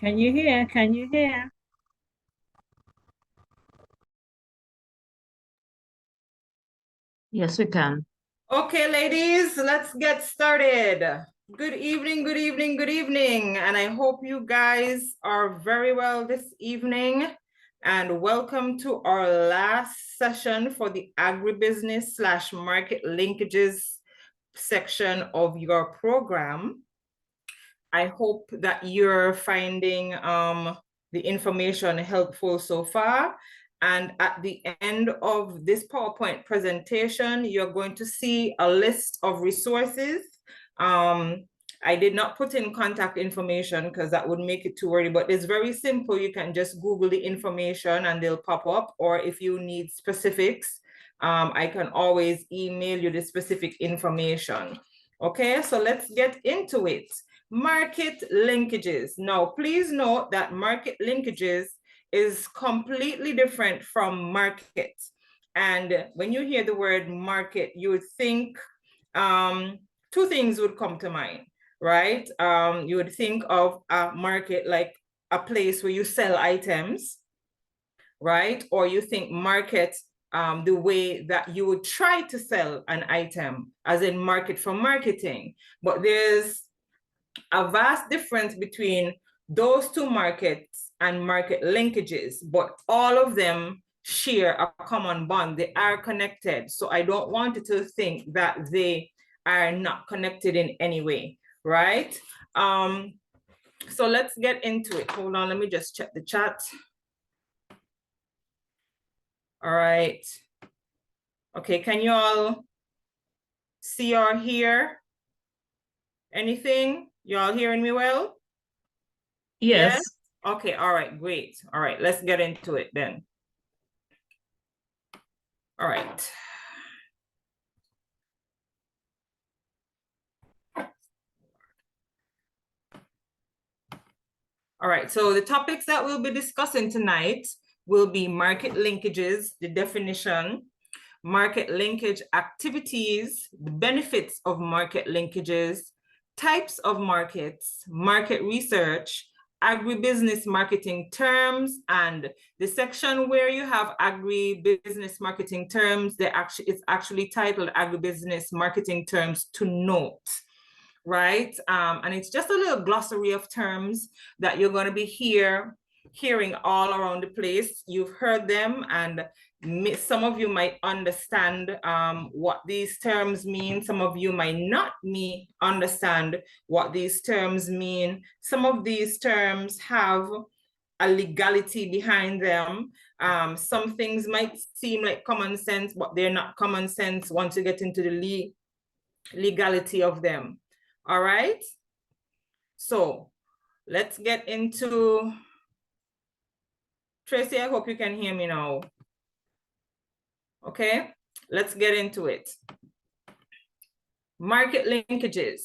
Can you hear? Can you hear? Yes, we can. Okay, ladies, let's get started. Good evening, good evening, good evening. And I hope you guys are very well this evening. And welcome to our last session for the agribusiness / market linkages section of your program. I hope that you're finding the information helpful so far. And at the end of this PowerPoint presentation, you're going to see a list of resources. I did not put in contact information because that would make it too early, but it's very simple. You can just Google the information and they'll pop up. Or if you need specifics, I can always email you the specific information. Okay, so let's get into it. Market linkages. Now, please note that market linkages is completely different from market. And when you hear the word market, you would think two things would come to mind, right? You would think of a market like a place where you sell items, right? Or you think market the way that you would try to sell an item, as in market for marketing. But there's a vast difference between those two markets and market linkages, but all of them share a common bond. They are connected. So I don't want you to think that they are not connected in any way, right? So let's get into it. Hold on, let me just check the chat. All right. Okay, can you all see or hear anything? You all hearing me well? Yes. Okay, all right, great. All right, let's get into it then. All right. All right, so the topics that we'll be discussing tonight will be market linkages, the definition, market linkage activities, the benefits of market linkages, types of markets, market research, agribusiness marketing terms, and the section where you have agribusiness marketing terms, it's actually titled Agribusiness Marketing Terms to Note, right? And it's just a little glossary of terms that you're going to be hearing all around the place. You've heard them, and some of you might understand what these terms mean. Some of you might not understand what these terms mean. Some of these terms have a legality behind them. Some things might seem like common sense, but they're not common sense once you get into the legality of them. All right. So let's get into, Tracy, I hope you can hear me now. Okay, let's get into it. Market linkages.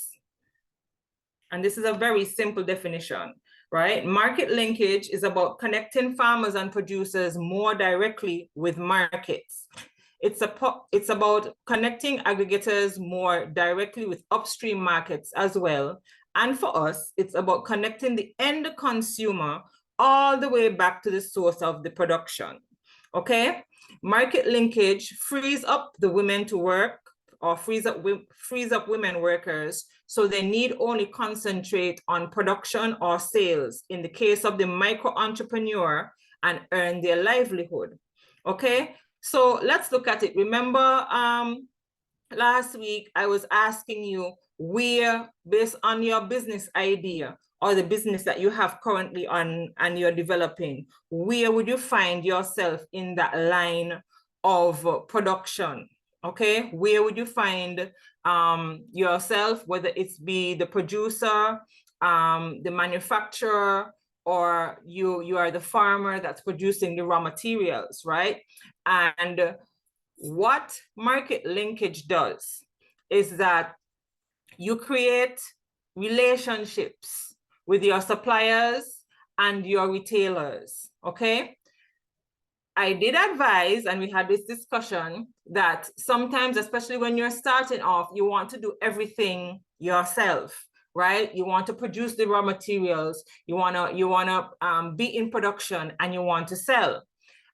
And this is a very simple definition, right? Market linkage is about connecting farmers and producers more directly with markets. It's about connecting aggregators more directly with upstream markets as well. And for us, it's about connecting the end consumer all the way back to the source of the production. Okay? Market linkage frees up the women to work, or frees up women workers, so they need only concentrate on production or sales in the case of the micro entrepreneur and earn their livelihood. Okay, so let's look at it. Remember, last week I was asking you where, based on your business idea or the business that you have currently on and you're developing, where would you find yourself in that line of production? Okay, where would you find yourself, whether it's be the producer, the manufacturer, or you are the farmer that's producing the raw materials, right? And what market linkage does is that you create relationships with your suppliers and your retailers, okay? I did advise, and we had this discussion, that sometimes, especially when you're starting off, you want to do everything yourself. right? You want to produce the raw materials, you wanna be in production, and you want to sell.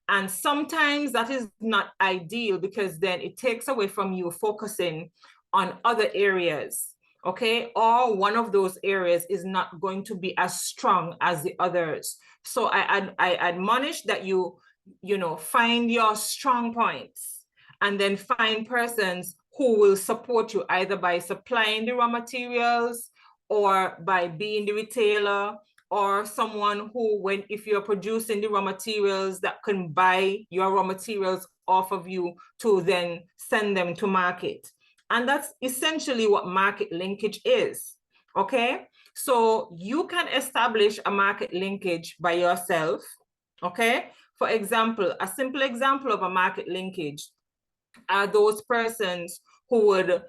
And sometimes that is not ideal because then it takes away from you focusing on other areas, okay? Or one of those areas is not going to be as strong as the others. So I admonish that you find your strong points and then find persons who will support you either by supplying the raw materials or by being the retailer, or someone who, if you're producing the raw materials, that can buy your raw materials off of you to then send them to market. And that's essentially what market linkage is, okay? So you can establish a market linkage by yourself, okay? For example, a simple example of a market linkage are those persons who would,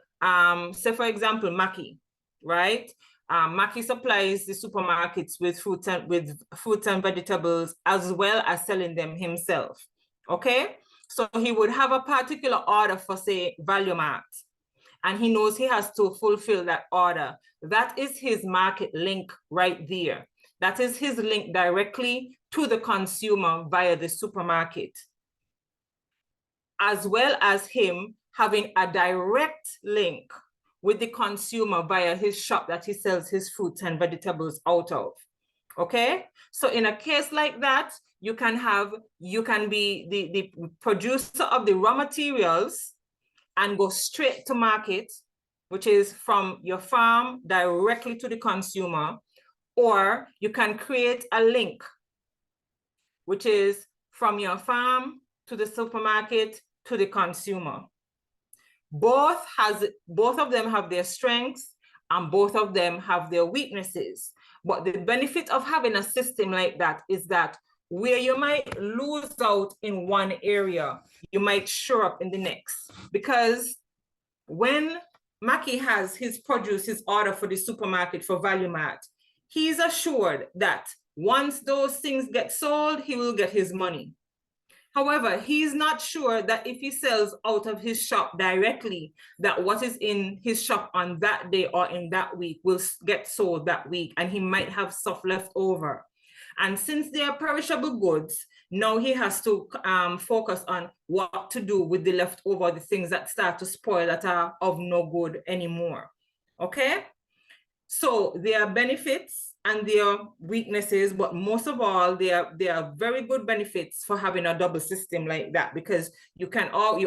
say for example, Mackie, right? Mackie supplies the supermarkets with fruits and vegetables, as well as selling them himself, okay? So he would have a particular order for, say, Value Mart, and he knows he has to fulfill that order. That is his market link right there. That is his link directly to the consumer via the supermarket, as well as him having a direct link with the consumer via his shop that he sells his fruits and vegetables out of, okay? So in a case like that, you can be the producer of the raw materials and go straight to market, which is from your farm directly to the consumer, or you can create a link, which is from your farm to the supermarket to the consumer. Both of them have their strengths and both of them have their weaknesses. But the benefit of having a system like that is that where you might lose out in one area, you might show up in the next. Because when Mackie has his produce, his order for the supermarket for Value Mart, he's assured that once those things get sold, he will get his money. However, he's not sure that if he sells out of his shop directly, that what is in his shop on that day or in that week will get sold that week, and he might have stuff left over. And since they are perishable goods, now he has to focus on what to do with the leftover, the things that start to spoil, that are of no good anymore, okay? So there are benefits and there are weaknesses, but most of all, there are very good benefits for having a double system like that, because you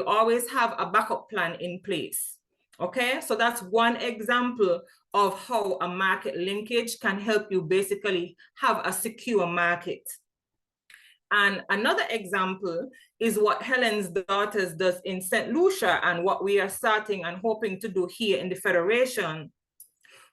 always have a backup plan in place, okay? So that's one example of how a market linkage can help you basically have a secure market. And another example is what Helen's Daughters does in St. Lucia, and what we are starting and hoping to do here in the Federation,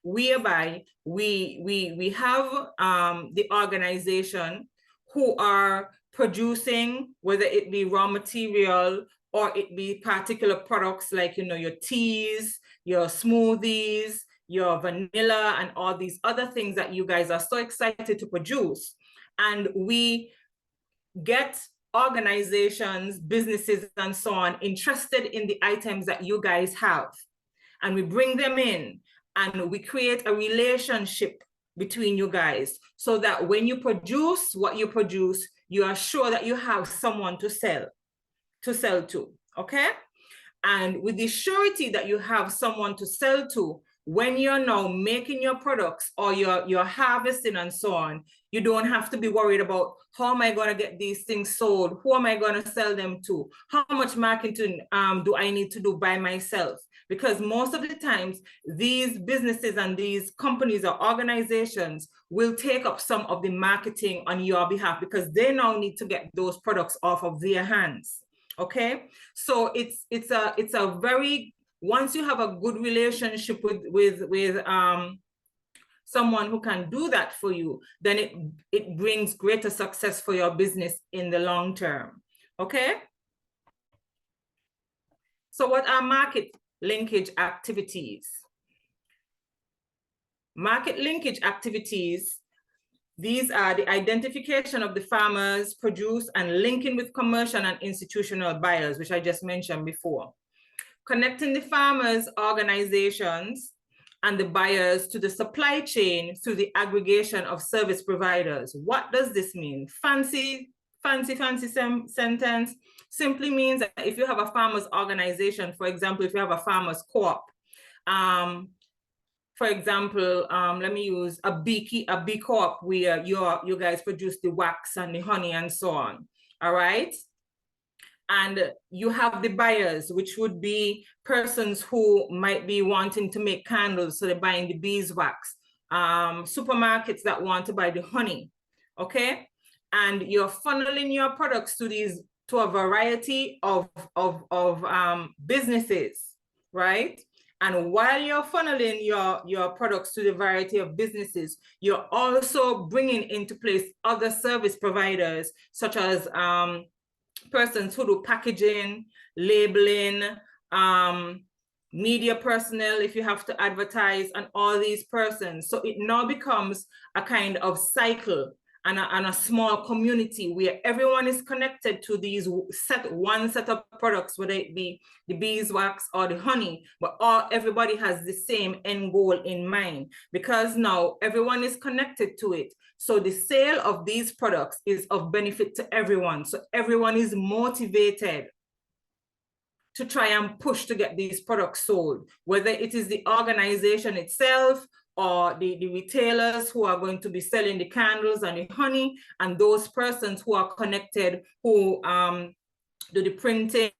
whereby we have the organization who are producing, whether it be raw material or it be particular products like, your teas, your smoothies, your vanilla, and all these other things that you guys are so excited to produce. And we get organizations, businesses, and so on interested in the items that you guys have. And we bring them in, and we create a relationship between you guys, so that when you produce what you produce, you are sure that you have someone to sell to, okay? And with the surety that you have someone to sell to, when you're now making your products or you're harvesting and so on, you don't have to be worried about, how am I going to get these things sold? Who am I going to sell them to? How much marketing do I need to do by myself? Because most of the times, these businesses and these companies or organizations will take up some of the marketing on your behalf, because they now need to get those products off of their hands, okay? So it's a very, once you have a good relationship with someone who can do that for you, then it brings greater success for your business in the long term, okay? So what are market linkage activities? Market linkage activities, these are the identification of the farmers' produce and linking with commercial and institutional buyers, which I just mentioned before. Connecting the farmers' organizations and the buyers to the supply chain through the aggregation of service providers. What does this mean? Fancy sentence. Simply means that if you have a farmers organization, for example, if you have a farmers co-op, for example, let me use a bee co-op where you guys produce the wax and the honey and so on. All right. And you have the buyers, which would be persons who might be wanting to make candles, so they're buying the beeswax. Supermarkets that want to buy the honey, okay? And you're funneling your products to a variety of businesses, right? And while you're funneling your products to the variety of businesses, you're also bringing into place other service providers, such as persons who do packaging, labeling, media personnel if you have to advertise, and all these persons. So it now becomes a kind of cycle and a small community where everyone is connected to these one set of products, whether it be the beeswax or the honey, but everybody has the same end goal in mind, because now everyone is connected to it. So the sale of these products is of benefit to everyone. So everyone is motivated to try and push to get these products sold, whether it is the organization itself or the retailers who are going to be selling the candles and the honey, and those persons who are connected, who do the printing,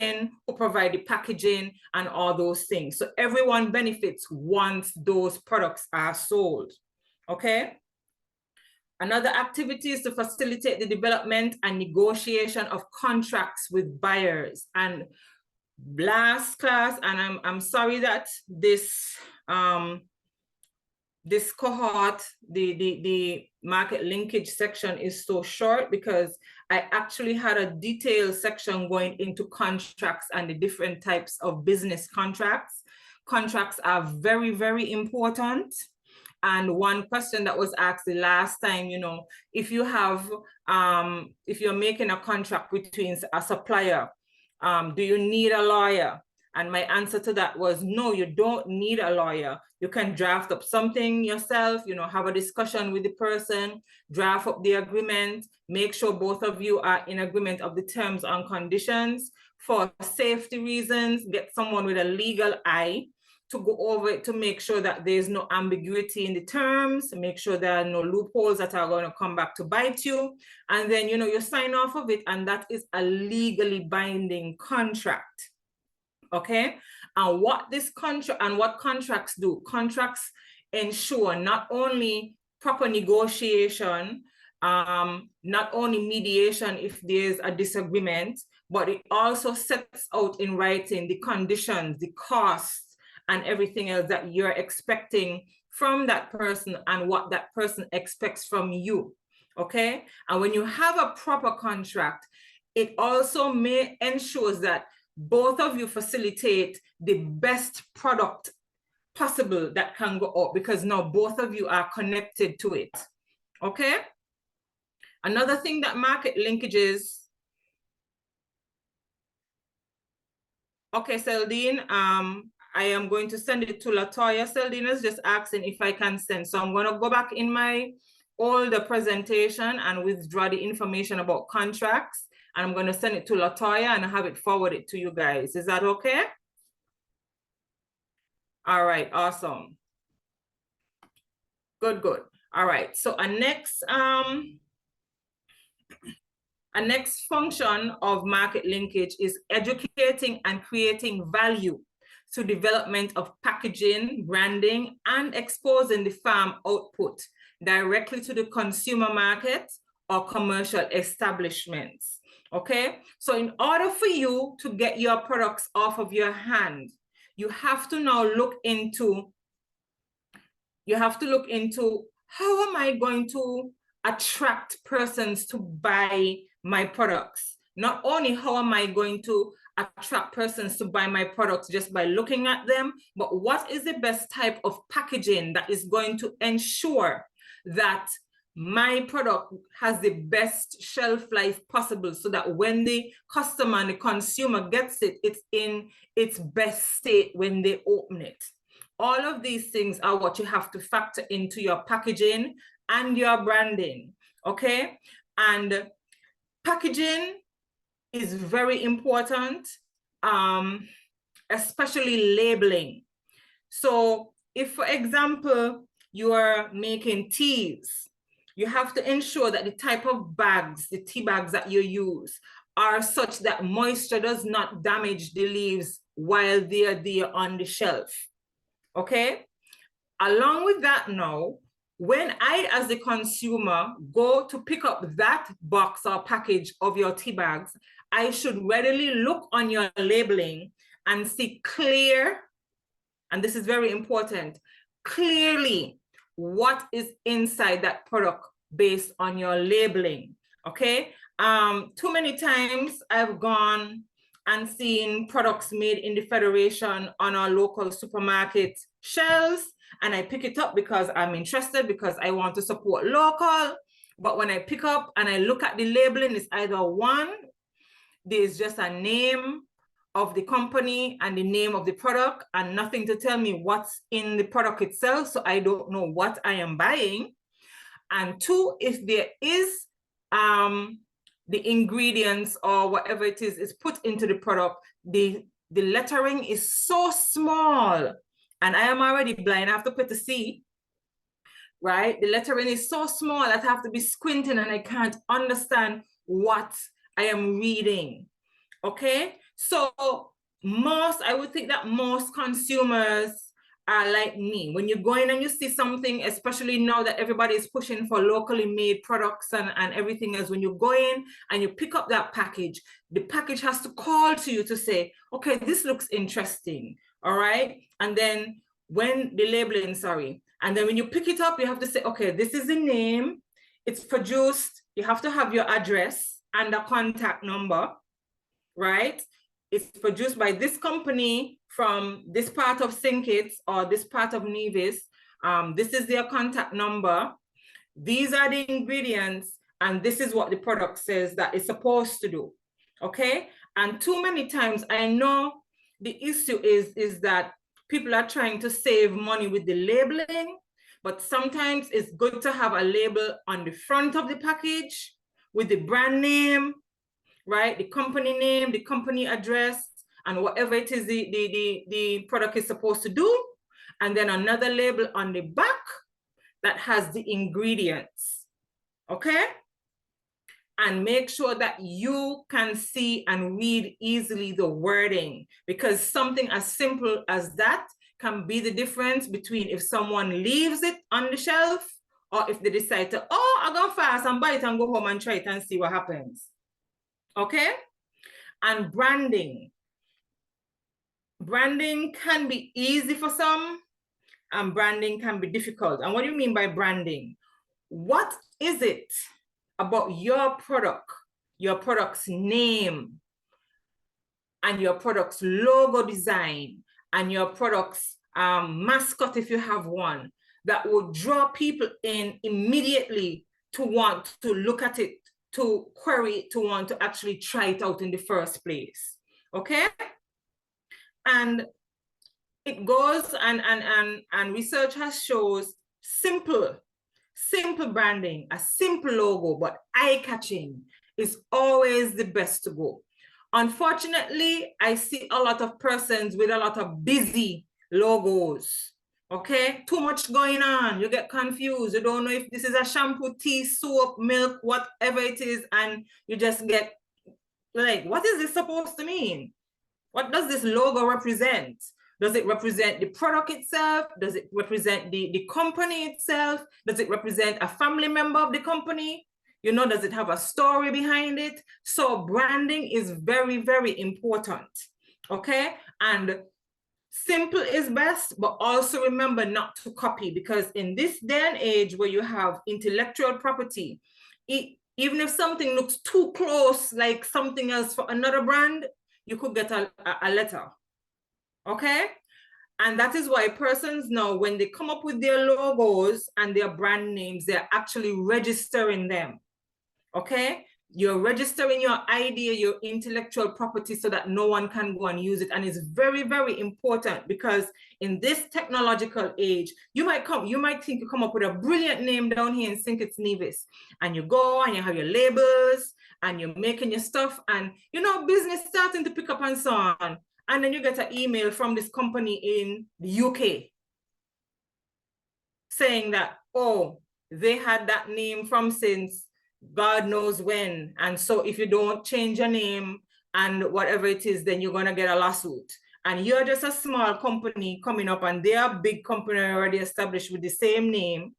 who provide the packaging and all those things. So everyone benefits once those products are sold, okay? Another activity is to facilitate the development and negotiation of contracts with buyers. And last class, and I'm sorry that this cohort, the market linkage section is so short, because I actually had a detailed section going into contracts and the different types of business contracts. Contracts are very, very important. And one question that was asked the last time, if you have, if you're making a contract between a supplier, do you need a lawyer? And my answer to that was, no, you don't need a lawyer. You can draft up something yourself, have a discussion with the person, draft up the agreement, make sure both of you are in agreement of the terms and conditions. For safety reasons, get someone with a legal eye to go over it, to make sure that there's no ambiguity in the terms, make sure there are no loopholes that are going to come back to bite you. And then, you sign off of it, and that is a legally binding contract. Okay? And what this contract and what contracts do, contracts ensure not only proper negotiation, not only mediation if there's a disagreement, but it also sets out in writing the conditions, the costs, and everything else that you're expecting from that person and what that person expects from you, okay? And when you have a proper contract, it also ensures that both of you facilitate the best product possible that can go out, because now both of you are connected to it, okay? Another thing that market linkages, okay, Seldine, I am going to send it to Latoya. Seldine is just asking if I can send. So I'm going to go back in my older presentation and withdraw the information about contracts. And I'm going to send it to Latoya and have it forwarded to you guys. Is that okay? All right, awesome. Good, good. All right, so a next function of market linkage is educating and creating value through development of packaging, branding, and exposing the farm output directly to the consumer market or commercial establishments, okay? So in order for you to get your products off of your hand, you have to now look into, how am I going to attract persons to buy my products? Not only how am I going to attract persons to buy my products just by looking at them, but what is the best type of packaging that is going to ensure that my product has the best shelf life possible, so that when the customer and the consumer gets it, it's in its best state when they open it. All of these things are what you have to factor into your packaging and your branding, okay? And packaging is very important, especially labeling. So if, for example, you are making teas, you have to ensure that the type of bags, the tea bags that you use, are such that moisture does not damage the leaves while they are there on the shelf, okay? Along with that now, when I, as the consumer, go to pick up that box or package of your tea bags, I should readily look on your labeling and see clear, and this is very important, clearly what is inside that product based on your labeling, okay? Too many times I've gone and seen products made in the Federation on our local supermarket shelves, and I pick it up because I'm interested, because I want to support local. But when I pick up and I look at the labeling, it's either one, there's just a name of the company and the name of the product and nothing to tell me what's in the product itself, so I don't know what I am buying. And two, if there is the ingredients or whatever it is put into the product, the lettering is so small, and I am already blind, I have to put the C, right? The lettering is so small that I have to be squinting and I can't understand what I am reading, okay? So I would think that most consumers are like me. When you go in and you see something, especially now that everybody is pushing for locally made products and everything else, when you go in and you pick up that package, the package has to call to you to say, okay, this looks interesting, all right? And then when the labeling, and then when you pick it up, you have to say, okay, this is the name, it's produced, you have to have your address and a contact number, right? It's produced by this company from this part of St. Kitts or this part of Nevis. This is their contact number. These are the ingredients, and this is what the product says that it's supposed to do, okay? And too many times, I know the issue is that people are trying to save money with the labeling, but sometimes it's good to have a label on the front of the package with the brand name, right? The company name, the company address, and whatever it is the product is supposed to do. And then another label on the back that has the ingredients, okay? And make sure that you can see and read easily the wording, because something as simple as that can be the difference between if someone leaves it on the shelf or if they decide to, oh, I'll go fast and buy it and go home and try it and see what happens. Okay? And branding. Branding can be easy for some, and branding can be difficult. And what do you mean by branding? What is it about your product, your product's name, and your product's logo design, and your product's mascot, if you have one, that will draw people in immediately to want to look at it, to query, to want to actually try it out in the first place, okay? And it goes and research has shows simple branding, a simple logo, but eye-catching is always the best to go. Unfortunately, I see a lot of persons with a lot of busy logos, okay? Too much going on, you get confused, you don't know if this is a shampoo, tea, soap, milk, whatever it is, and you just get like, what is this supposed to mean? What does this logo represent? Does it represent the product itself? Does it represent the company itself? Does it represent a family member of the company? You know, does it have a story behind it? So branding is very, very important, okay? And simple is best, but also remember not to copy, because in this day and age where you have intellectual property, even if something looks too close, like something else for another brand, you could get a letter, okay? And that is why persons now, when they come up with their logos and their brand names, they're actually registering them, okay? You're registering your idea, your intellectual property, so that no one can go and use it. And it's very, very important, because in this technological age, you might think you come up with a brilliant name down here and think it's Nevis. And you go and you have your labels and you're making your stuff, and business starting to pick up and so on. And then you get an email from this company in the UK saying that, oh, they had that name from since God knows when. And so if you don't change your name and whatever it is, then you're going to get a lawsuit. And you're just a small company coming up, and they're a big company already established with the same name,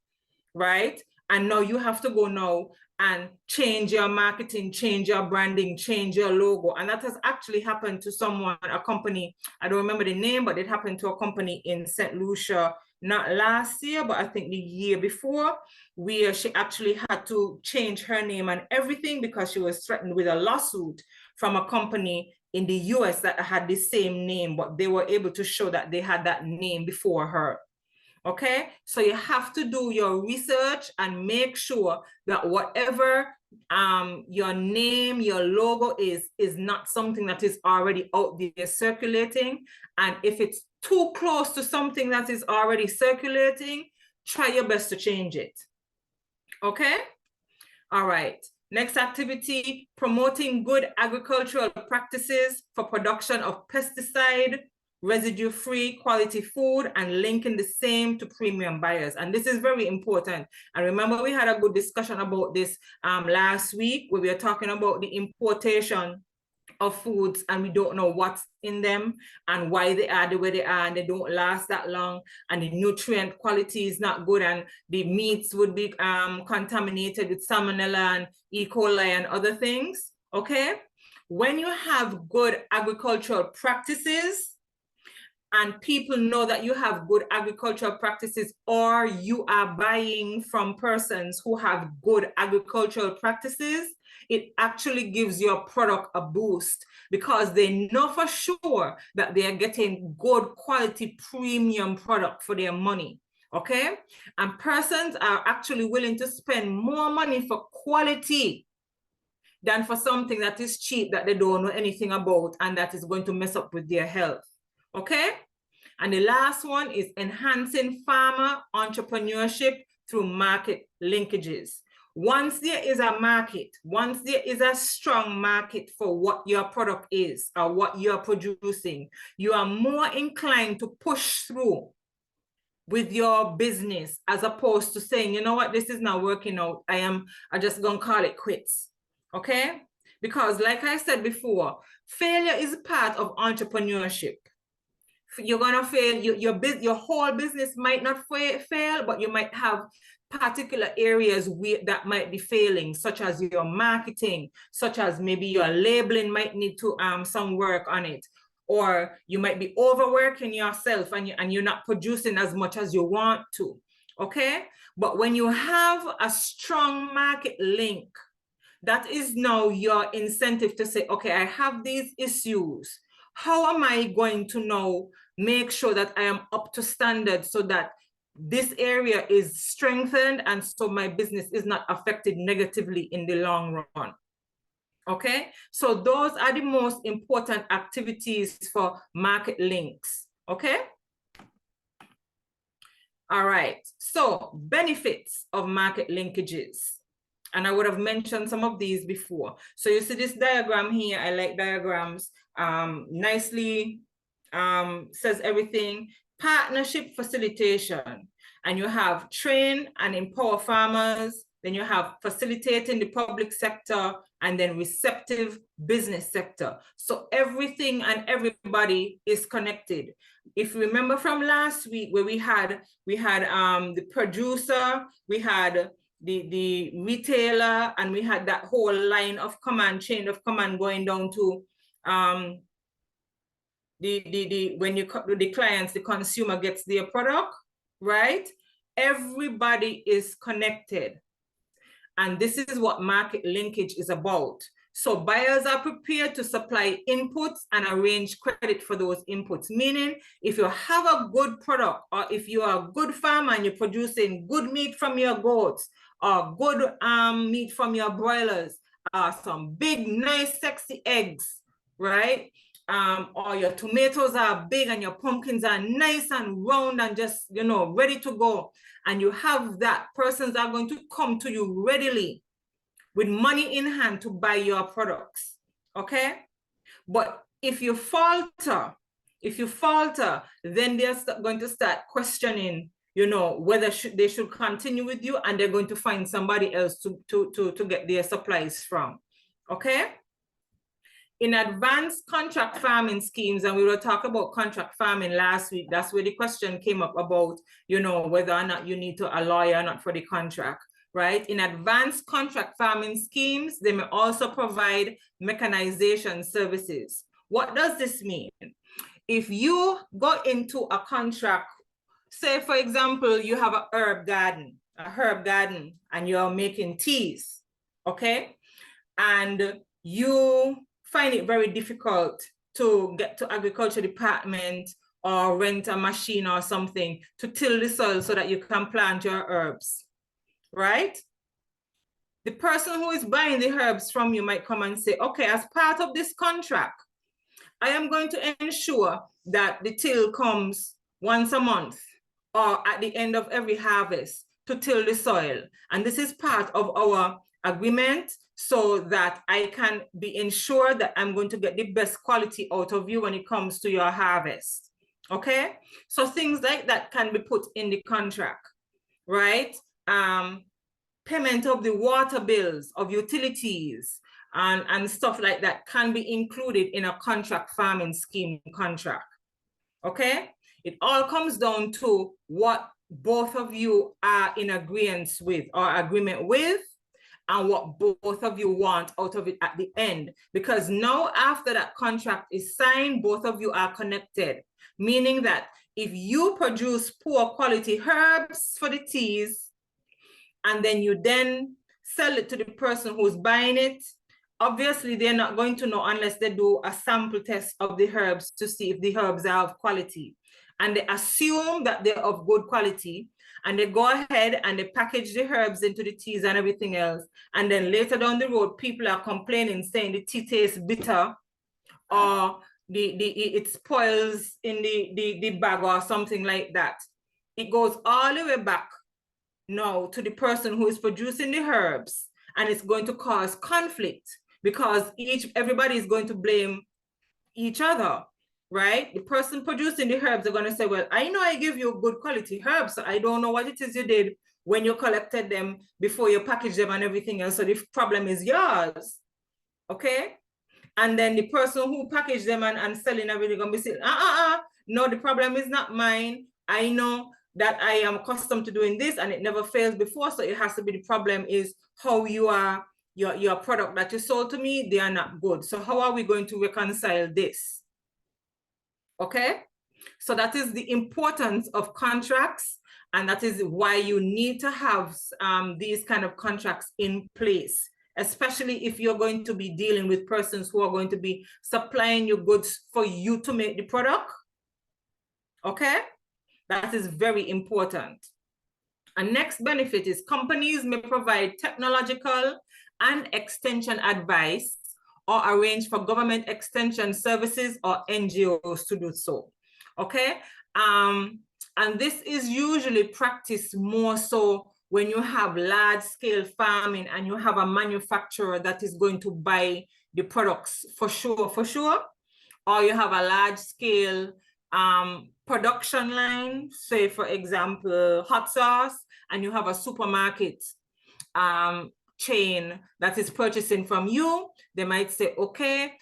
right? And now you have to go now and change your marketing, change your branding, change your logo. And that has actually happened to someone, a company, I don't remember the name, but it happened to a company in St. Lucia, not last year, but I think the year before, where she actually had to change her name and everything because she was threatened with a lawsuit from a company in the US that had the same name, but they were able to show that they had that name before her. Okay, so you have to do your research and make sure that whatever your name, your logo is not something that is already out there circulating. And if it's too close to something that is already circulating, try your best to change it. Okay, all right. Next activity, promoting good agricultural practices for production of pesticide, residue-free quality food, and linking the same to premium buyers. And this is very important. And remember, we had a good discussion about this last week, where we were talking about the importation of foods, and we don't know what's in them and why they are the way they are, and they don't last that long, and the nutrient quality is not good, and the meats would be contaminated with salmonella and E. coli and other things. Okay, when you have good agricultural practices, and people know that you have good agricultural practices, or you are buying from persons who have good agricultural practices, it actually gives your product a boost, because they know for sure that they are getting good quality premium product for their money. Okay, and persons are actually willing to spend more money for quality than for something that is cheap, that they don't know anything about, and that is going to mess up with their health. Okay, and the last one is enhancing farmer entrepreneurship through market linkages. Once there is a market, once there is a strong market for what your product is or what you're producing, you are more inclined to push through with your business, as opposed to saying, you know what, this is not working out, I just gonna call it quits. Okay, because like I said before, failure is part of entrepreneurship. You're gonna fail. Your whole business might not fail, but you might have particular areas that might be failing, such as your marketing, such as maybe your labeling might need to some work on it, or you might be overworking yourself and you're not producing as much as you want to. Okay, but when you have a strong market link, that is now your incentive to say, okay, I have these issues. How am I going to now make sure that I am up to standard, so that this area is strengthened and so my business is not affected negatively in the long run? Okay, so those are the most important activities for market links. Okay, all right, so benefits of market linkages. And I would have mentioned some of these before. So you see this diagram here, I like diagrams, nicely says everything. Partnership facilitation, and you have train and empower farmers, then you have facilitating the public sector, and then receptive business sector. So everything and everybody is connected. If you remember from last week, where we had the producer, we had the retailer, and we had that whole line of command, chain of command, going down to when you the clients, the consumer gets their product, right? Everybody is connected. And this is what market linkage is about. So buyers are prepared to supply inputs and arrange credit for those inputs. Meaning, if you have a good product, or if you are a good farmer and you're producing good meat from your goats, or good meat from your broilers, some big, nice, sexy eggs, right? Or your tomatoes are big and your pumpkins are nice and round and just, ready to go. And you have that, persons are going to come to you readily with money in hand to buy your products, okay? But if you falter, then they're going to start questioning, whether they should continue with you, and they're going to find somebody else to get their supplies from, okay? In advanced contract farming schemes, and we were talking about contract farming last week, that's where the question came up about, whether or not you need a lawyer or not for the contract, right? In advanced contract farming schemes, they may also provide mechanization services. What does this mean? If you go into a contract, say for example, you have a herb garden, and you're making teas, okay? And you find it very difficult to get to agriculture department or rent a machine or something to till the soil so that you can plant your herbs, right? The person who is buying the herbs from you might come and say, okay, as part of this contract, I am going to ensure that the till comes once a month or at the end of every harvest to till the soil. And this is part of our agreement so that I can be ensured that I'm going to get the best quality out of you when it comes to your harvest, okay? So things like that can be put in the contract, right? Payment of the water bills, of utilities, and stuff like that can be included in a contract farming scheme contract, okay? It all comes down to what both of you are in agreement with, and what both of you want out of it at the end. Because now after that contract is signed, both of you are connected, meaning that if you produce poor quality herbs for the teas, and then you then sell it to the person who's buying it, obviously they're not going to know unless they do a sample test of the herbs to see if the herbs are of quality. And they assume that they're of good quality, and they go ahead and they package the herbs into the teas and everything else. And then later down the road, people are complaining, saying the tea tastes bitter, or it spoils in the bag or something like that. It goes all the way back now to the person who is producing the herbs, and it's going to cause conflict because everybody is going to blame each other, right? The person producing the herbs are going to say, well, I know I give you good quality herbs, so I don't know what it is you did when you collected them before you packaged them and everything else. So the problem is yours, okay? And then the person who packaged them and selling everything going to be saying, no, the problem is not mine. I know that I am accustomed to doing this and it never fails before. So it has to be the problem is how you are, your product that you sold to me, they are not good. So how are we going to reconcile this? Okay, so that is the importance of contracts, and that is why you need to have these kind of contracts in place, especially if you're going to be dealing with persons who are going to be supplying you goods for you to make the product. Okay, that is very important. And next benefit is companies may provide technological and extension advice or arrange for government extension services or NGOs to do so, okay? And this is usually practiced more so when you have large scale farming and you have a manufacturer that is going to buy the products for sure, or you have a large scale production line, say for example, hot sauce, and you have a supermarket chain that is purchasing from you. They might say, okay,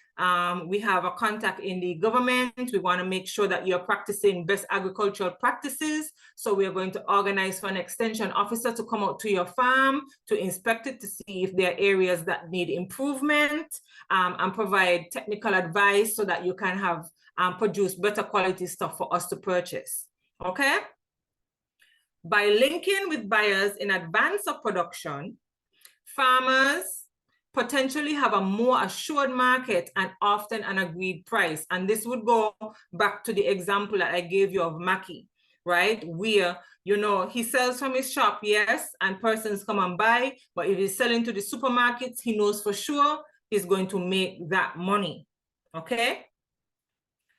we have a contact in the government. We want to make sure that you're practicing best agricultural practices. So we're going to organize for an extension officer to come out to your farm to inspect it to see if there are areas that need improvement, and provide technical advice so that you can have produce better quality stuff for us to purchase, okay? By linking with buyers in advance of production, farmers potentially have a more assured market and often an agreed price. And this would go back to the example that I gave you of Mackie, right? Where, he sells from his shop, yes, and persons come and buy, but if he's selling to the supermarkets, he knows for sure he's going to make that money, okay?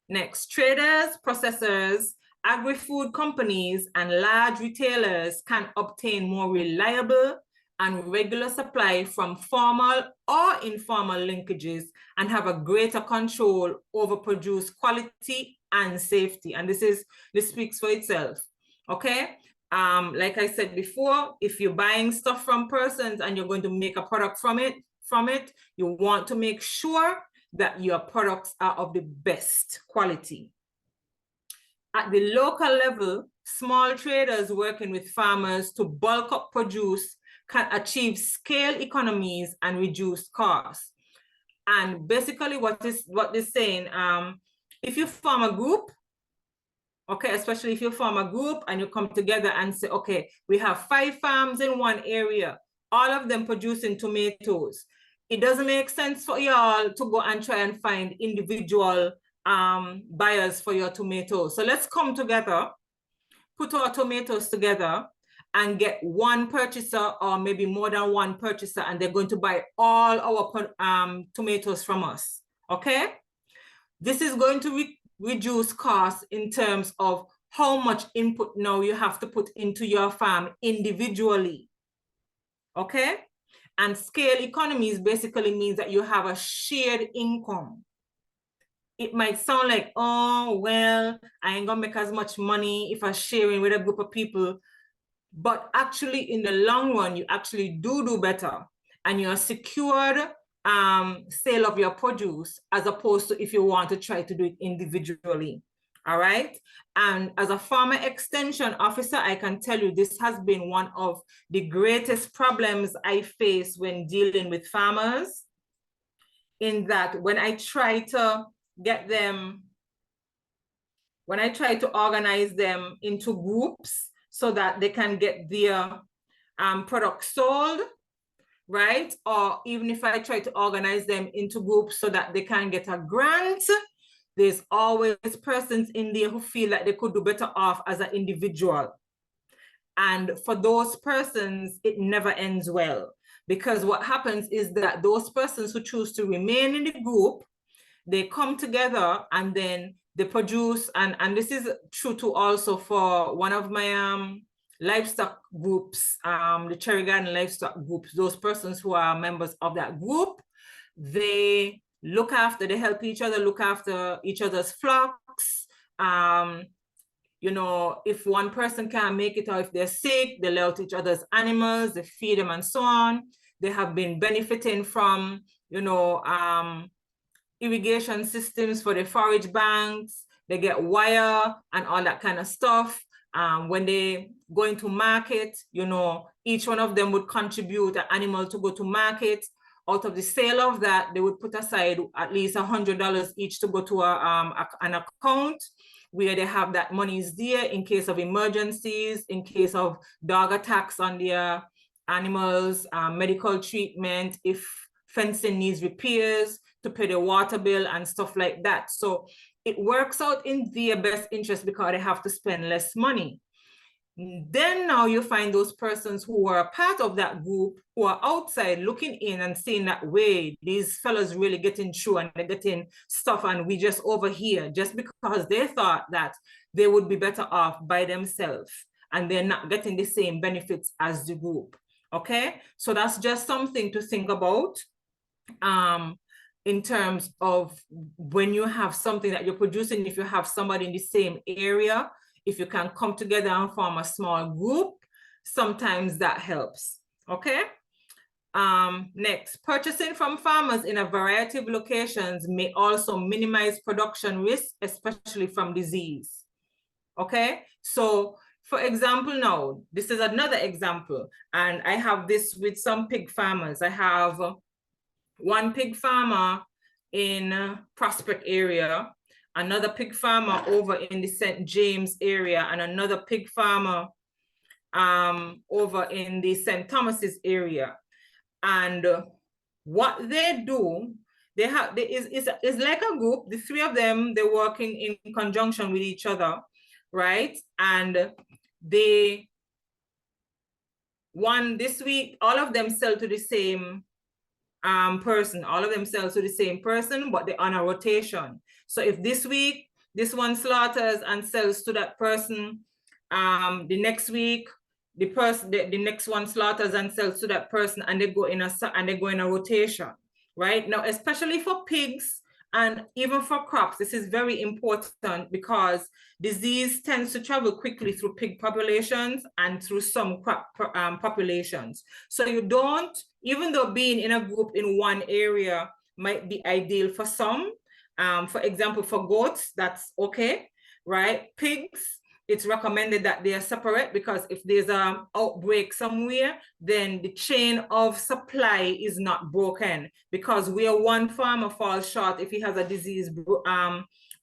Next, traders, processors, agri-food companies, and large retailers can obtain more reliable and regular supply from formal or informal linkages and have a greater control over produce quality and safety. And this speaks for itself, okay? Like I said before, if you're buying stuff from persons and you're going to make a product from it, you want to make sure that your products are of the best quality. At the local level, small traders working with farmers to bulk up produce can achieve scale economies and reduce costs. And basically what they're saying, if you form a group, okay, especially if you form a group and you come together and say, okay, we have 5 farms in one area, all of them producing tomatoes. It doesn't make sense for y'all to go and try and find individual buyers for your tomatoes. So let's come together, put our tomatoes together and get one purchaser or maybe more than one purchaser, and they're going to buy all our tomatoes from us, okay? This is going to reduce costs in terms of how much input now you have to put into your farm individually, okay? And scale economies basically means that you have a shared income. It might sound like, oh, well, I ain't gonna make as much money if I'm sharing with a group of people. But actually, in the long run, you actually do better. And you're secured sale of your produce as opposed to if you want to try to do it individually. All right. And as a farmer extension officer, I can tell you this has been one of the greatest problems I face when dealing with farmers, in that when I try to organize them into groups so that they can get their products sold, right? Or even if I try to organize them into groups so that they can get a grant, there's always persons in there who feel like they could do better off as an individual. And for those persons, it never ends well, because what happens is that those persons who choose to remain in the group, they come together and then they produce, and this is true to also for one of my livestock groups, the Cherry Garden livestock groups. Those persons who are members of that group, they help each other, look after each other's flocks. If one person can't make it or if they're sick, they lay out each other's animals, they feed them and so on. They have been benefiting from, irrigation systems for the forage banks. They get wire and all that kind of stuff. When they go into market, each one of them would contribute an animal to go to market. Out of the sale of that, they would put aside at least $100 each to go to an account where they have that money is there in case of emergencies, in case of dog attacks on their animals, medical treatment, if fencing needs repairs, to pay the water bill and stuff like that. So it works out in their best interest because they have to spend less money. Then now you find those persons who are a part of that group who are outside looking in and saying that, wait, these fellas really getting through and they're getting stuff and we just over here, just because they thought that they would be better off by themselves and they're not getting the same benefits as the group. Okay, so that's just something to think about. In terms of when you have something that you're producing, if you have somebody in the same area, if you can come together and form a small group, sometimes that helps, okay? Next, purchasing from farmers in a variety of locations may also minimize production risk, especially from disease, okay? So for example, now, this is another example, and I have this with some pig farmers. I have one pig farmer in Prospect area, another pig farmer over in the St. James area, and another pig farmer over in the St. Thomas's area. And what they do, it's like a group. The three of them, they're working in conjunction with each other. right? And this week, all of them sell to the same person. All of them sell to the same person, but they're on a rotation. So if this week, this one slaughters and sells to that person, the next week, the next one slaughters and sells to that person, and they go in a rotation, right? Now, especially for pigs and even for crops, this is very important because disease tends to travel quickly through pig populations and through some crop populations. So you don't, even though being in a group in one area might be ideal for some, for example, for goats, that's okay, right? Pigs, it's recommended that they are separate because if there's an outbreak somewhere, then the chain of supply is not broken, because where one farmer falls short, if he has a disease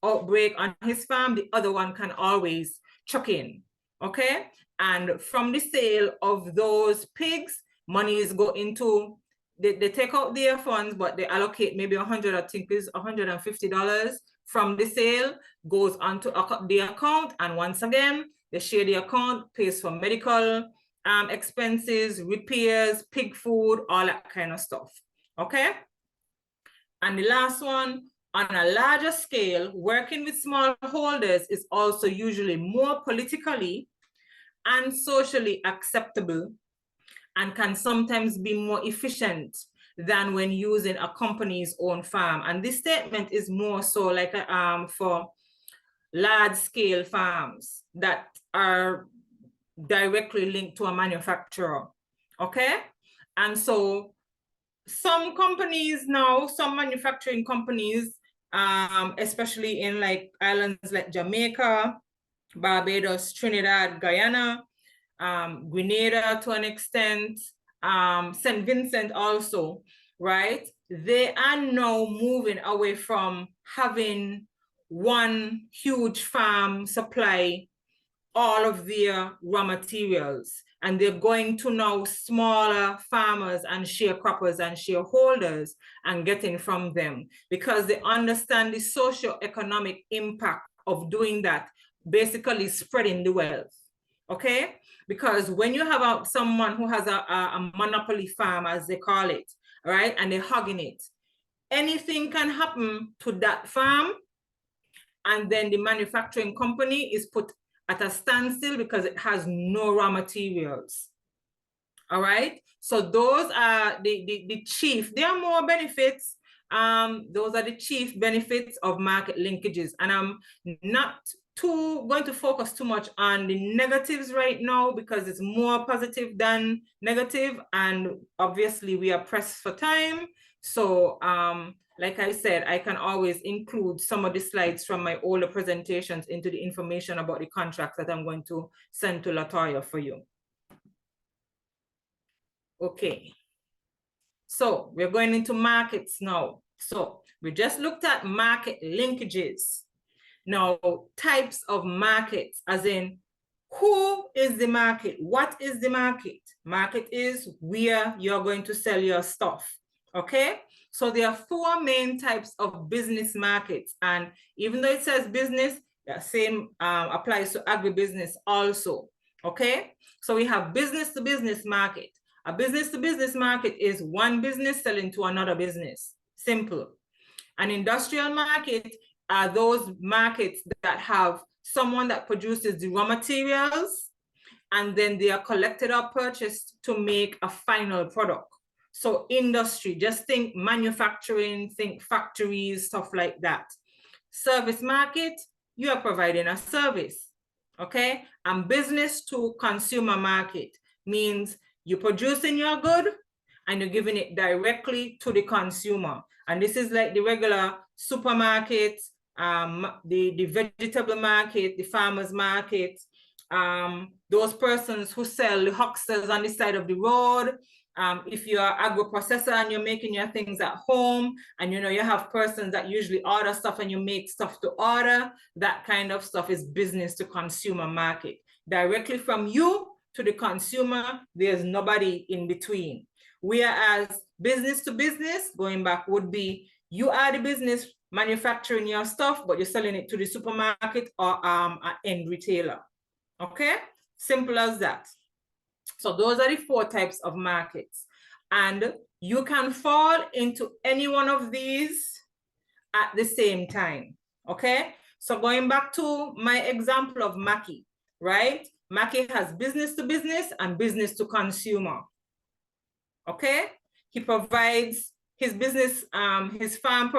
outbreak on his farm, the other one can always chuck in, okay? And from the sale of those pigs, monies go into, they take out their funds, but they allocate maybe $100, I think is $150 from the sale, goes onto the account, and once again, they share the account, pays for medical expenses, repairs, pig food, all that kind of stuff, okay? And the last one, on a larger scale, working with smallholders is also usually more politically and socially acceptable and can sometimes be more efficient than when using a company's own farm. And this statement is more so like for large scale farms that are directly linked to a manufacturer, okay? And so some companies now, some manufacturing companies, especially in like islands like Jamaica, Barbados, Trinidad, Guyana, Grenada to an extent, St. Vincent also, right? They are now moving away from having one huge farm supply all of their raw materials, and they're going to now smaller farmers and sharecroppers and shareholders and getting from them, because they understand the socio-economic impact of doing that, basically spreading the wealth, okay? Because when you have someone who has a monopoly farm, as they call it, right, and they're hogging it, anything can happen to that farm, and then the manufacturing company is put at a standstill because it has no raw materials. All right, so those are the chief, there are more benefits. Those are the chief benefits of market linkages, and I'm not going to focus too much on the negatives right now because it's more positive than negative, and obviously we are pressed for time. So like I said, I can always include some of the slides from my older presentations into the information about the contracts that I'm going to send to Latoya for you. Okay, so we're going into markets now. So we just looked at market linkages. Now, types of markets, as in who is the market? What is the market? Market is where you're going to sell your stuff, okay? So there are four main types of business markets. And even though it says business, the same applies to agribusiness also, okay? So we have business to business market. A business to business market is one business selling to another business, simple. An industrial market are those markets that have someone that produces the raw materials and then they are collected or purchased to make a final product. So industry, just think manufacturing, think factories, stuff like that. Service market, you are providing a service, okay? And business to consumer market means you're producing your good and you're giving it directly to the consumer. And this is like the regular supermarket, the vegetable market, the farmer's market, those persons who sell the hucksters on the side of the road. If you're an agro-processor and you're making your things at home, and you know you have persons that usually order stuff and you make stuff to order, that kind of stuff is business to consumer market. Directly from you to the consumer, there's nobody in between. Whereas business to business, going back, would be You are the business manufacturing your stuff, but you're selling it to the supermarket or an end retailer. Okay, simple as that. So those are the 4 types of markets, and you can fall into any one of these at the same time. Okay, so going back to my example of Mackie, right? Mackie has business to business and business to consumer. Okay, he provides his business, his farm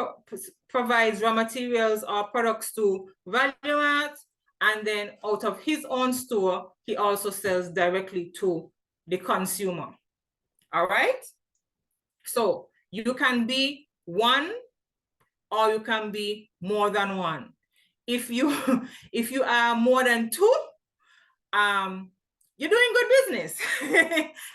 provides raw materials or products to value add, and then out of his own store, he also sells directly to the consumer. All right, so you can be one or you can be more than one. If you are more than 2, you're doing good business.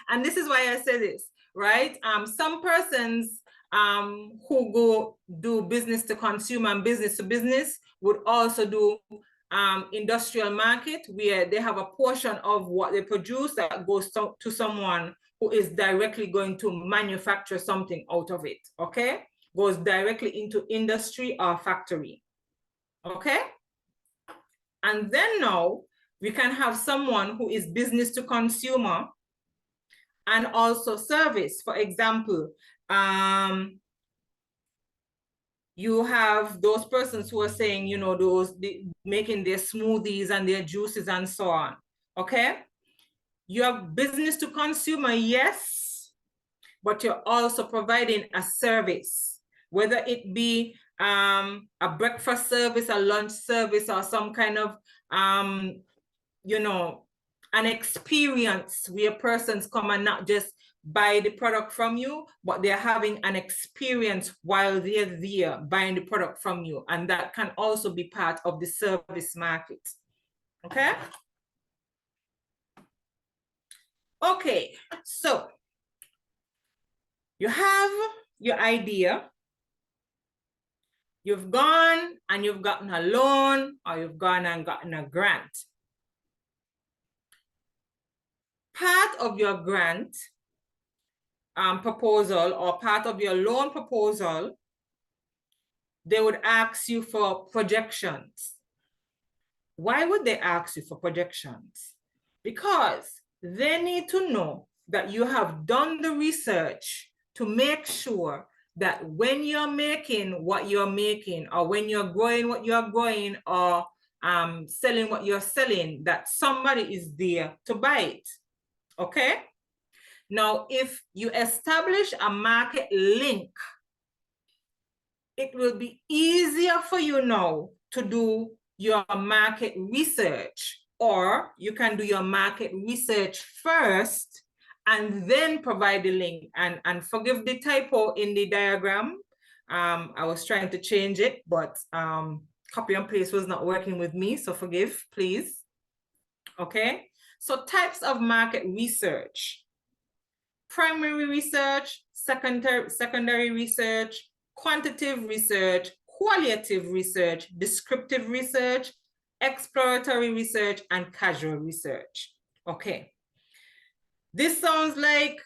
And this is why I say this, right? Some persons who go do business to consumer and business to business would also do industrial market, where they have a portion of what they produce that goes to someone who is directly going to manufacture something out of it, okay? Goes directly into industry or factory, okay? And then now we can have someone who is business to consumer and also service. For example, you have those persons who are saying, you know, making their smoothies and their juices and so on, okay? You have business to consumer, yes, but you're also providing a service, whether it be a breakfast service, a lunch service, or some kind of, you know, an experience where persons come and not just buy the product from you, but they're having an experience while they're there buying the product from you. And that can also be part of the service market, okay? Okay, so you have your idea. You've gone and you've gotten a loan, or you've gone and gotten a grant. Part of your grant proposal or part of your loan proposal, they would ask you for projections. Why would they ask you for projections? Because they need to know that you have done the research to make sure that when you're making what you're making, or when you're growing what you're growing, or selling what you're selling, that somebody is there to buy it, okay? Now, if you establish a market link, it will be easier for you now to do your market research, or you can do your market research first and then provide the link. And forgive the typo in the diagram. I was trying to change it, but copy and paste was not working with me, so forgive, please. Okay, so types of market research: primary research, secondary research, quantitative research, qualitative research, descriptive research, exploratory research, and casual research. Okay. This sounds like,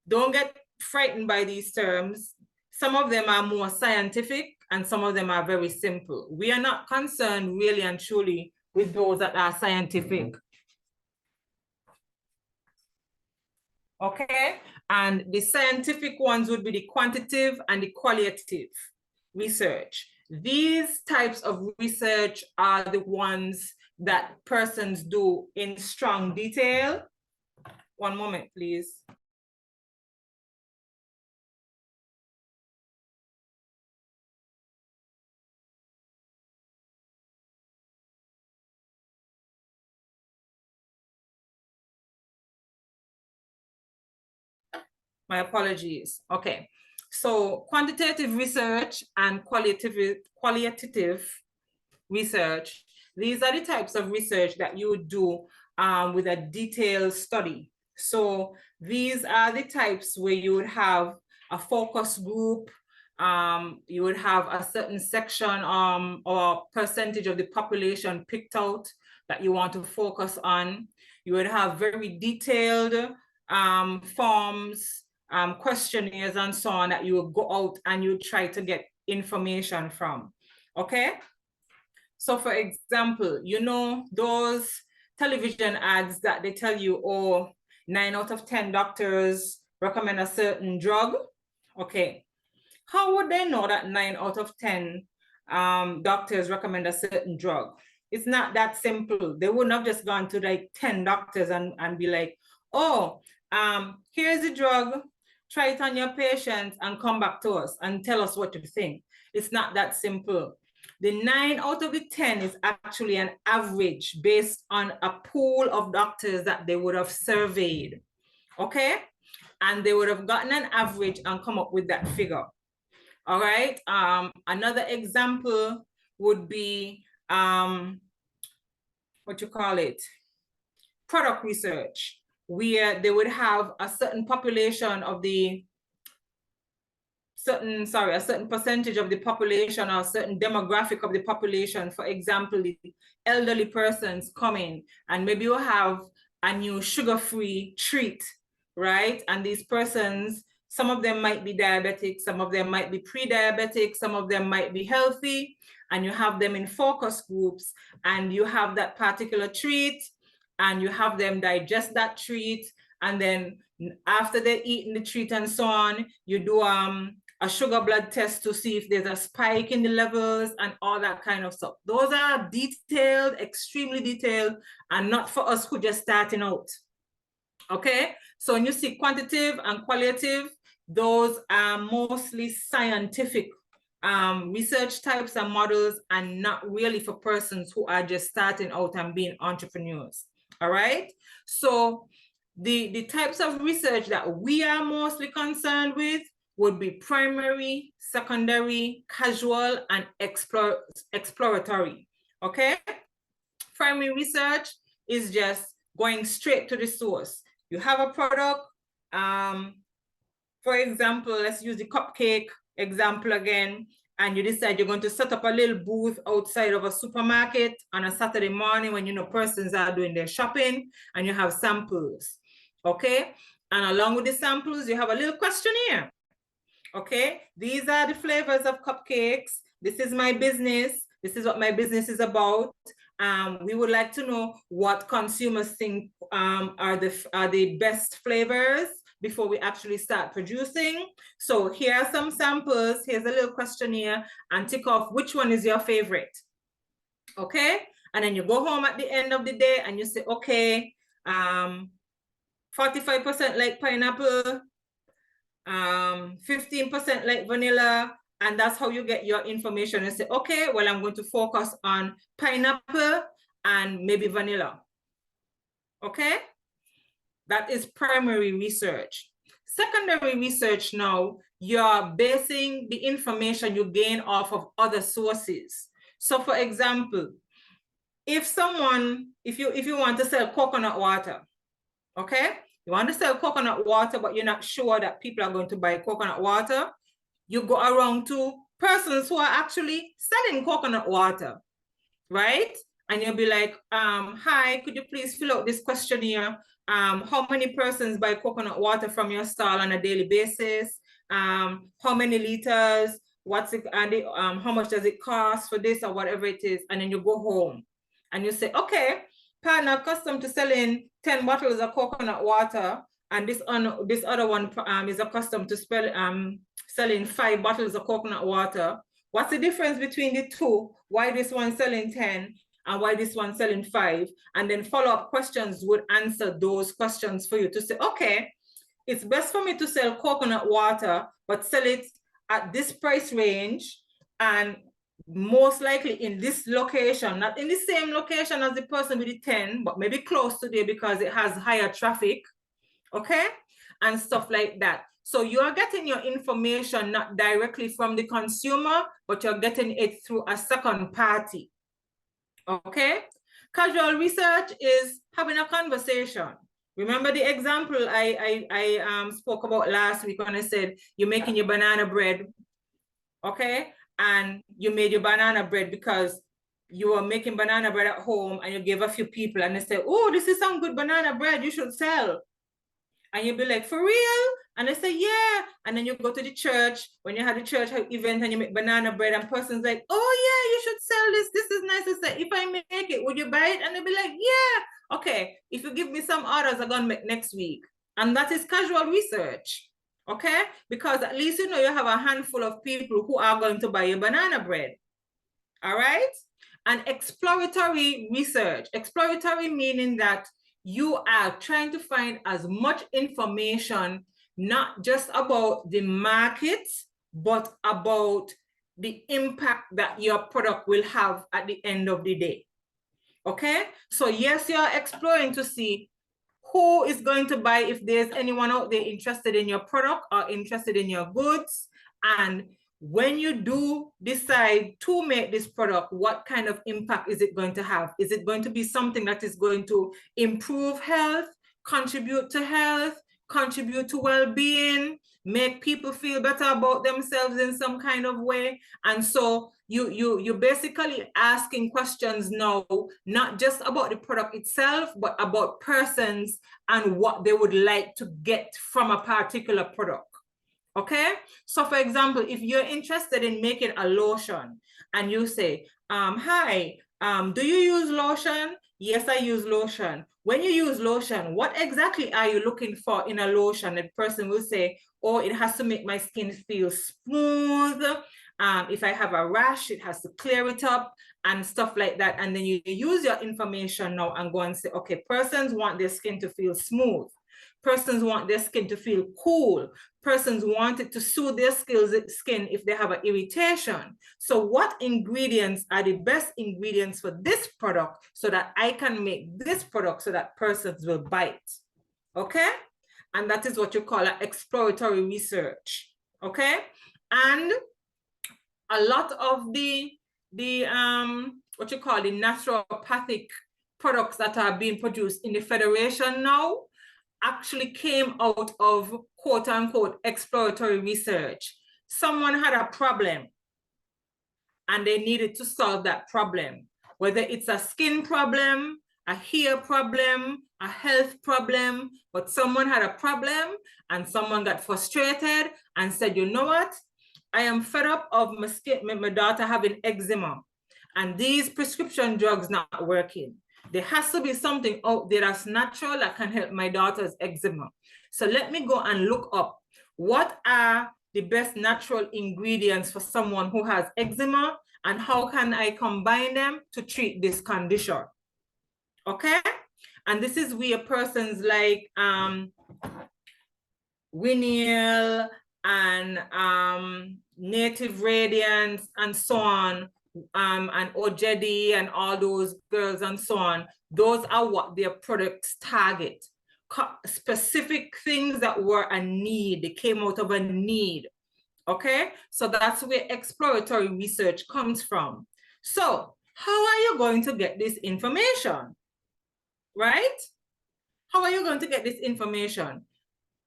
don't get frightened by these terms. Some of them are more scientific and some of them are very simple. We are not concerned really and truly with those that are scientific. Okay, and the scientific ones would be the quantitative and the qualitative research. These types of research are the ones that persons do in strong detail. One moment, please. My apologies. Okay, so quantitative research and qualitative research, these are the types of research that you would do with a detailed study. So these are the types where you would have a focus group, you would have a certain section or percentage of the population picked out that you want to focus on. You would have very detailed forms questionnaires and so on that you will go out and you try to get information from, okay? So for example, you know, those television ads that they tell you, oh, 9 out of 10 doctors recommend a certain drug, okay? How would they know that 9 out of 10 doctors recommend a certain drug? It's not that simple. They wouldn't have just gone to like 10 doctors and be like, oh, here's the drug, try it on your patient and come back to us and tell us what you think. It's not that simple. The 9 out of the 10 is actually an average based on a pool of doctors that they would have surveyed, okay? And they would have gotten an average and come up with that figure. All right. Another example would be what you call it? Product research, where they would have a certain population of the a certain percentage of the population or a certain demographic of the population. For example, the elderly persons coming, and maybe you have a new sugar-free treat, right? And these persons, some of them might be diabetic, some of them might be pre-diabetic, some of them might be healthy, and you have them in focus groups, and you have that particular treat, and you have them digest that treat, and then after they're eating the treat and so on, you do a sugar blood test to see if there's a spike in the levels and all that kind of stuff. Those are detailed, extremely detailed, and not for us who just starting out. Okay, so when you see quantitative and qualitative, those are mostly scientific research types and models, and not really for persons who are just starting out and being entrepreneurs. All right, so the types of research that we are mostly concerned with would be primary, secondary, casual, and exploratory, okay? Primary research is just going straight to the source. You have a product, for example, let's use the cupcake example again, and you decide you're going to set up a little booth outside of a supermarket on a Saturday morning when you know persons are doing their shopping, and you have samples, okay? And along with the samples, you have a little questionnaire. Okay, these are the flavors of cupcakes. This is my business. This is what my business is about. We would like to know what consumers think are the best flavors before we actually start producing. So here are some samples. Here's a little questionnaire, and tick off which one is your favorite. Okay, and then you go home at the end of the day and you say, okay, 45% like pineapple, 15% like vanilla, and that's how you get your information and say, okay, well, I'm going to focus on pineapple and maybe vanilla. Okay, that is primary research. Secondary research, now you're basing the information you gain off of other sources. So for example, if you want to sell coconut water, okay, you want to sell coconut water, but you're not sure that people are going to buy coconut water, you go around to persons who are actually selling coconut water, right? And you'll be like, hi, could you please fill out this questionnaire? How many persons buy coconut water from your stall on a daily basis? How many liters? What's it, and how much does it cost for this or whatever it is? And then you go home and you say, okay, partner accustomed to selling 10 bottles of coconut water, and this other one is accustomed to selling 5 bottles of coconut water. What's the difference between the two? Why this one selling 10 and why this one selling 5? And then follow-up questions would answer those questions for you to say, okay, it's best for me to sell coconut water, but sell it at this price range, and most likely in this location, not in the same location as the person with the 10, but maybe close to there because it has higher traffic, okay? And stuff like that. So you're getting your information not directly from the consumer, but you're getting it through a second party, okay? Casual research is having a conversation. Remember the example I spoke about last week when I said you're making your banana bread, okay? And you made your banana bread because you were making banana bread at home and you gave a few people and they said, oh, this is some good banana bread, you should sell. And you'll be like, for real? And they say, yeah. And then you go to the church, when you have the church event and you make banana bread, and person's like, oh yeah, you should sell this. This is nice to say. If I make it, would you buy it? And they'll be like, yeah. Okay, if you give me some orders, I'm gonna make next week. And that is casual research. Okay? Because at least you know you have a handful of people who are going to buy your banana bread. All right? And exploratory research. Exploratory meaning that you are trying to find as much information, not just about the market, but about the impact that your product will have at the end of the day. Okay? So yes, you're exploring to see who is going to buy, if there's anyone out there interested in your product or interested in your goods. And when you do decide to make this product, what kind of impact is it going to have? Is it going to be something that is going to improve health, contribute to health, contribute to well-being, make people feel better about themselves in some kind of way? And so you're basically asking questions now, not just about the product itself, but about persons and what they would like to get from a particular product. Okay? So for example, if you're interested in making a lotion and you say, hi, do you use lotion? Yes, I use lotion. When you use lotion, what exactly are you looking for in a lotion? The person will say, oh, it has to make my skin feel smooth. If I have a rash, it has to clear it up and stuff like that. And then you use your information now and go and say, okay, persons want their skin to feel smooth. Persons want their skin to feel cool. Persons want it to soothe their skin if they have an irritation. So what ingredients are the best ingredients for this product so that I can make this product so that persons will buy it? Okay? And that is what you call an exploratory research. Okay? And a lot of the what you call the naturopathic products that are being produced in the Federation now actually came out of quote unquote exploratory research. Someone had a problem and they needed to solve that problem, whether it's a skin problem, a hair problem, a health problem, but someone had a problem and someone got frustrated and said, you know what? I am fed up of my daughter having eczema and these prescription drugs not working. There has to be something out there that's natural that can help my daughter's eczema. So let me go and look up what are the best natural ingredients for someone who has eczema and how can I combine them to treat this condition. Okay? And this is where persons like Winniel and Native Radiance and so on, and Ojedi and all those girls and so on, those are what their products target. Specific things that were a need, they came out of a need. Okay, so that's where exploratory research comes from. So how are you going to get this information? Right? How are you going to get this information?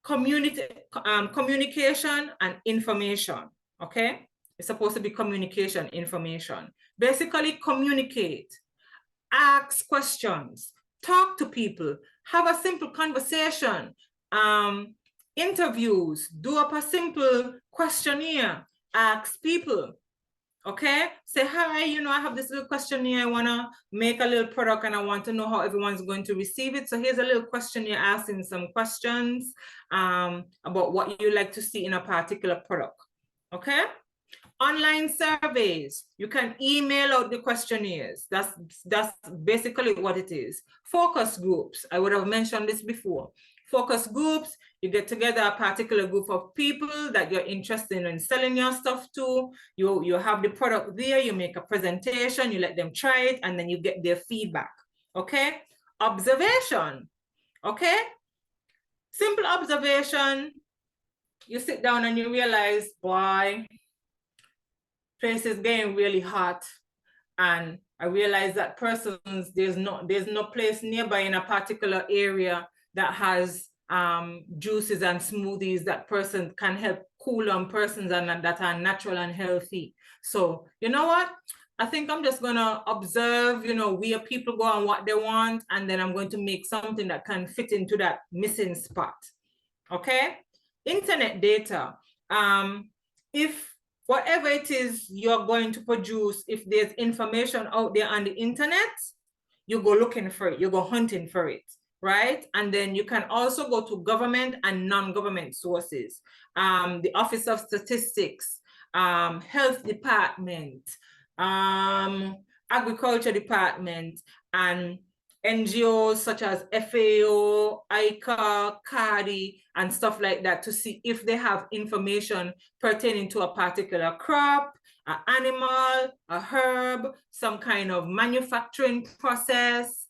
Communication and information. Okay, it's supposed to be communication, information. Basically communicate, ask questions, talk to people, have a simple conversation, interviews, do up a simple questionnaire, ask people. Okay, say, hi, you know, I have this little questionnaire, I want to make a little product and I want to know how everyone's going to receive it. So here's a little questionnaire asking some questions about what you like to see in a particular product. Okay, online surveys, you can email out the questionnaires. That's basically what it is. Focus groups, I would have mentioned this before. Focus groups, you get together a particular group of people that you're interested in selling your stuff to. You have the product there, you make a presentation, you let them try it, and then you get their feedback. Okay? Observation. Okay? Simple observation. You sit down and you realize, boy, place is getting really hot. And I realize that persons, there's no place nearby in a particular area that has juices and smoothies that person can help cool on persons and that are natural and healthy. So, you know what? I think I'm just gonna observe, you know, where people go and what they want, and then I'm going to make something that can fit into that missing spot. okay? Internet data. If whatever it is you're going to produce, if there's information out there on the internet, you go looking for it, you go hunting for it, right? And then you can also go to government and non-government sources, the Office of Statistics, Health Department, Agriculture Department, and NGOs such as FAO, ICA, CARDI, and stuff like that to see if they have information pertaining to a particular crop, an animal, a herb, some kind of manufacturing process,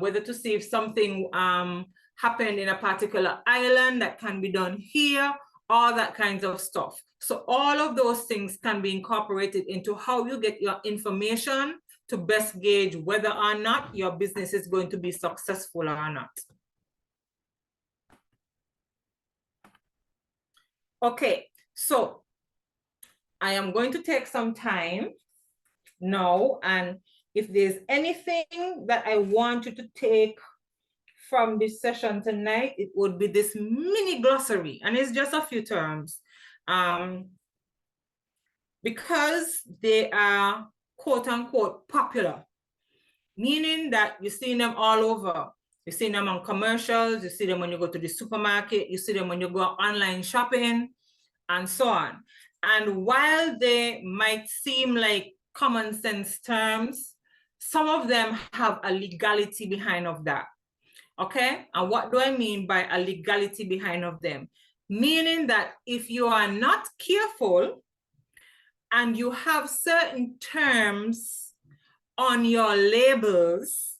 whether to see if something happened in a particular island that can be done here, all that kinds of stuff. So all of those things can be incorporated into how you get your information to best gauge whether or not your business is going to be successful or not. Okay, so I am going to take some time now, and if there's anything that I want you to take from this session tonight, it would be this mini glossary, and it's just a few terms. Because they are quote unquote popular, meaning that you're seeing them all over. You're seeing them on commercials, you see them when you go to the supermarket, you see them when you go online shopping, and so on. And while they might seem like common sense terms, some of them have a legality behind of that. Okay, and what do I mean by a legality behind of them? Meaning that if you are not careful and you have certain terms on your labels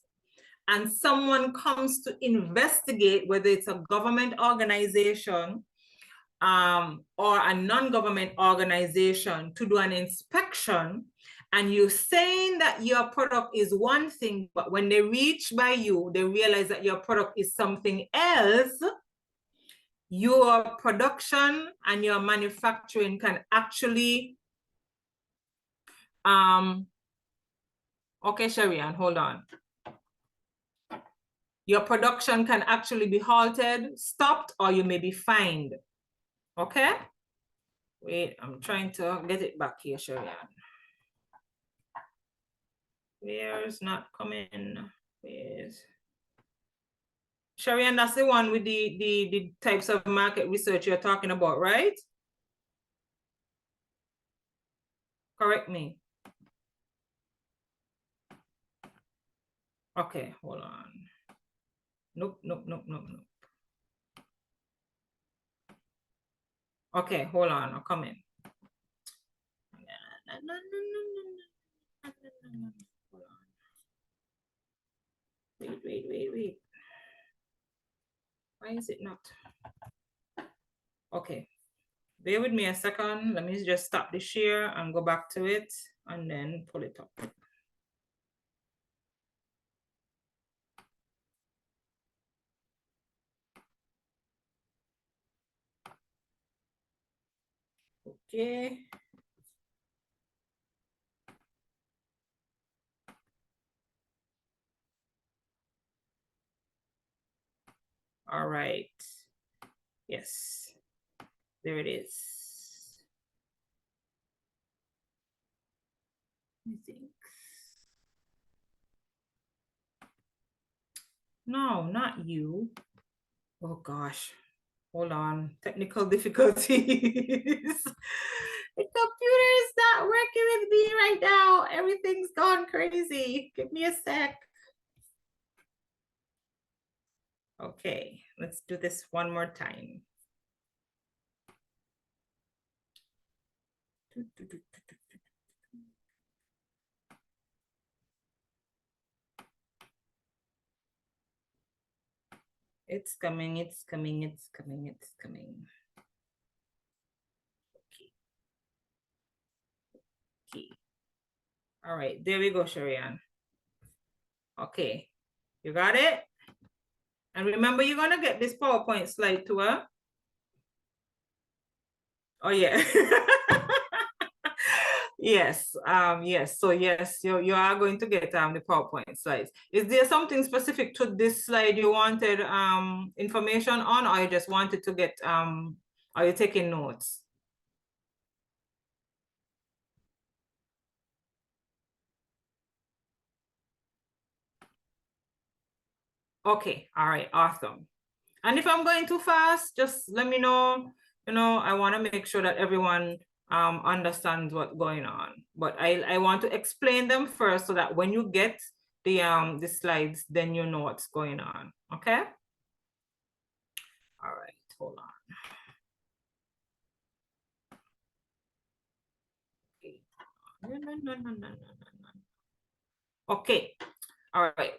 and someone comes to investigate whether it's a government organization or a non-government organization to do an inspection, and you're saying that your product is one thing, but when they reach by you, they realize that your product is something else, your production and your manufacturing can actually, okay, Sharian, hold on. Your production can actually be halted, stopped, or you may be fined. Okay? Wait, I'm trying to get it back here, Sharian. Where's not coming? Where's Sharian, that's the one with the types of market research you're talking about, right? Correct me. Okay, hold on. Nope. Okay, hold on, I'm coming. Hold on. Wait. Why is it not? Okay, bear with me a second. Let me just stop the share and go back to it and then pull it up. Okay. All right. Yes, there it is. I think. No, not you. Oh gosh. Hold on. Technical difficulties. The computer is not working with me right now. Everything's gone crazy. Give me a sec. Okay, let's do this one more time. It's coming. Okay. All right, there we go, Sharian. Okay, you got it? And remember, you're gonna get this PowerPoint slide to her. Oh yeah. Yes, yes. So yes, you are going to get the PowerPoint slides. Is there something specific to this slide you wanted information on, or you just wanted to get are you taking notes? Okay, all right, awesome. And if I'm going too fast, just let me know. You know, I want to make sure that everyone understands what's going on. But I want to explain them first so that when you get the slides, then you know what's going on. Okay? All right, hold on. Okay. No. Okay, all right.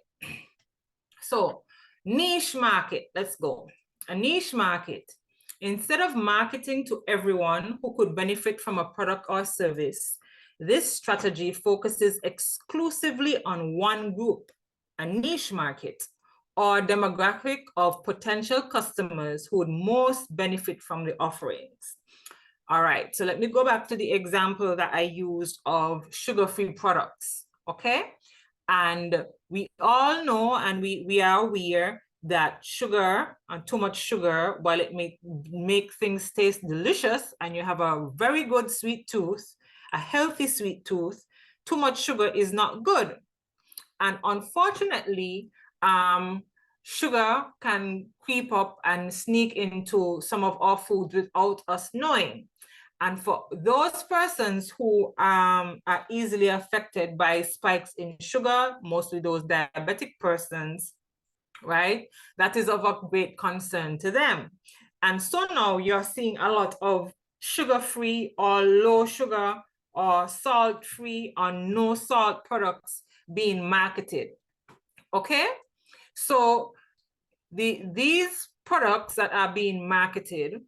So niche market, let's go. A niche market. Instead of marketing to everyone who could benefit from a product or service, this strategy focuses exclusively on one group, a niche market, or demographic of potential customers who would most benefit from the offerings. All right, so let me go back to the example that I used of sugar-free products, okay? And we all know and we are aware that sugar and too much sugar, while it may make things taste delicious and you have a very good sweet tooth, a healthy sweet tooth, too much sugar is not good. And unfortunately, sugar can creep up and sneak into some of our foods without us knowing. And for those persons who are easily affected by spikes in sugar, mostly those diabetic persons, right? That is of a great concern to them. And so now you're seeing a lot of sugar-free or low sugar or salt-free or no salt products being marketed, okay? So these products that are being marketed,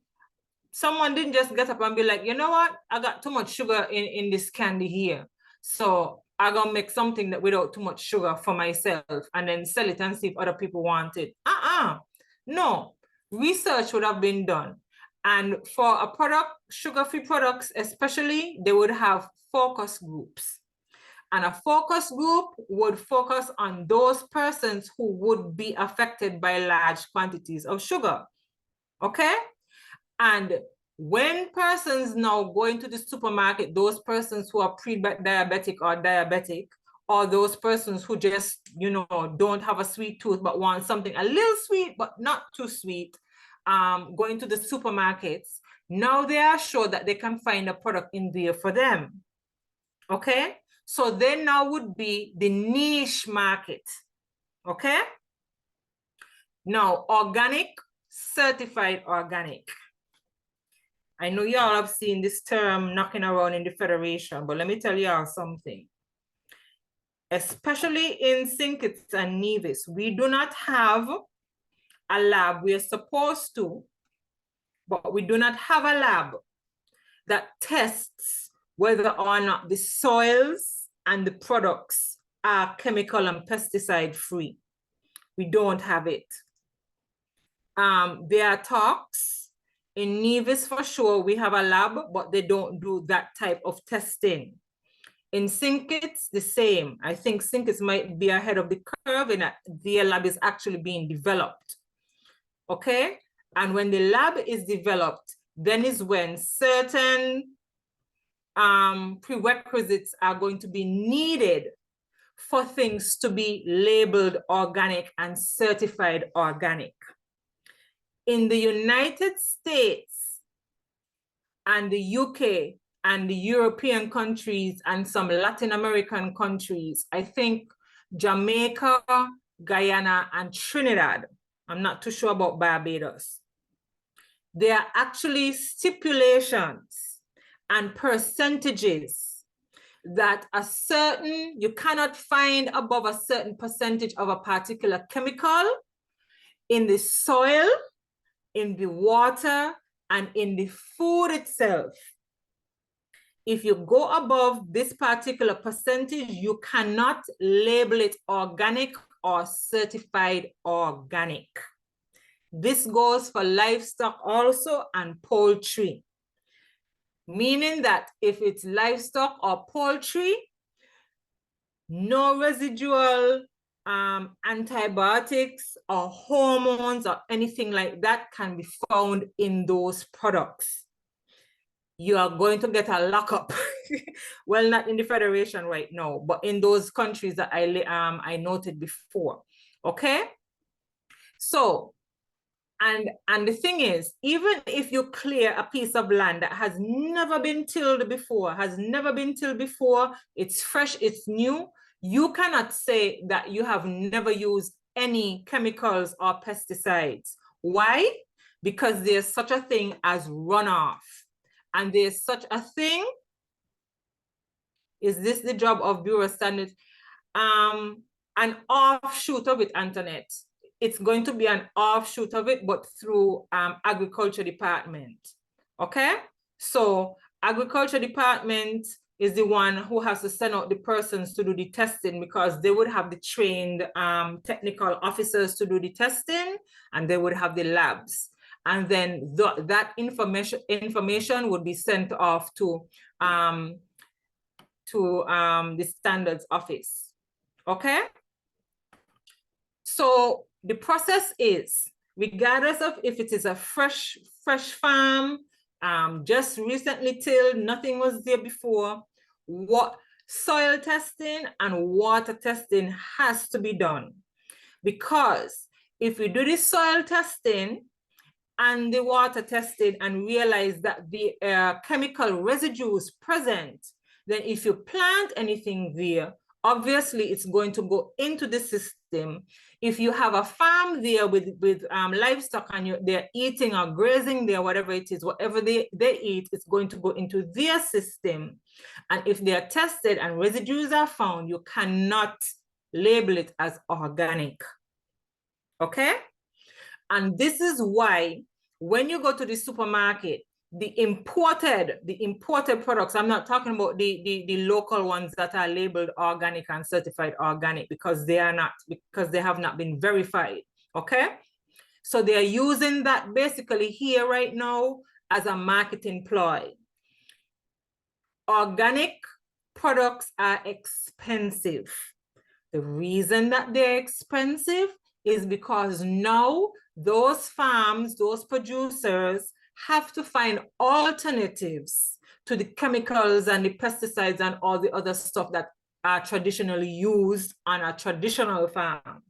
someone didn't just get up and be like, you know what? I got too much sugar in this candy here. So I'm gonna make something that without too much sugar for myself and then sell it and see if other people want it. No, research would have been done. And for a product, sugar-free products especially, they would have focus groups. And a focus group would focus on those persons who would be affected by large quantities of sugar, okay? And when persons now go into the supermarket, those persons who are pre-diabetic or diabetic, or those persons who just, you know, don't have a sweet tooth but want something a little sweet but not too sweet, going to the supermarkets, now they are sure that they can find a product in there for them, okay? So they now would be the niche market, okay? Now, organic, certified organic. I know y'all have seen this term knocking around in the Federation, but let me tell y'all something. Especially in St. Kitts and Nevis, we do not have a lab. We are supposed to, but we do not have a lab that tests whether or not the soils and the products are chemical and pesticide free. We don't have it. There are talks in Nevis for sure. We have a lab, but they don't do that type of testing. In St. Kitts, the same. I think St. Kitts might be ahead of the curve in that their lab is actually being developed. Okay? And when the lab is developed, then is when certain prerequisites are going to be needed for things to be labeled organic and certified organic. In the United States and the UK and the European countries and some Latin American countries, I think Jamaica, Guyana, and Trinidad, I'm not too sure about Barbados, there are actually stipulations and percentages that a certain, you cannot find above a certain percentage of a particular chemical in the soil, in the water, and in the food itself. If you go above this particular percentage, you cannot label it organic or certified organic. This goes for livestock also and poultry. meaning that if it's livestock or poultry, no residual antibiotics or hormones or anything like that can be found in those products. You are going to get a lockup. Well, not in the Federation right now, but in those countries that I noted before. Okay? So, and the thing is, even if you clear a piece of land that has never been tilled before, it's fresh, it's new, you cannot say that you have never used any chemicals or pesticides. Why? Because there's such a thing as runoff. And there's such a thing. Is this the job of Bureau Standards? An offshoot of it, Antoinette. It's going to be an offshoot of it, but through Agriculture Department. Okay? So Agriculture Department is the one who has to send out the persons to do the testing, because they would have the trained technical officers to do the testing, and they would have the labs. And then that information would be sent off to the standards office. Okay? So the process is, regardless of if it is a fresh farm, just recently tilled, nothing was there before, what soil testing and water testing has to be done. Because if we do the soil testing and the water testing and realize that the chemical residues present, then if you plant anything there, obviously it's going to go into the system. If you have a farm there with livestock and they're eating or grazing there, whatever it is, whatever they eat, it's going to go into their system. And if they are tested and residues are found, you cannot label it as organic. Okay? And this is why when you go to the supermarket, the imported products, I'm not talking about the local ones that are labeled organic and certified organic, because they are not, because they have not been verified. Okay? So they are using that basically here right now as a marketing ploy. Organic products are expensive. The reason that they're expensive is because now those farms, those producers have to find alternatives to the chemicals and the pesticides and all the other stuff that are traditionally used on a traditional farm.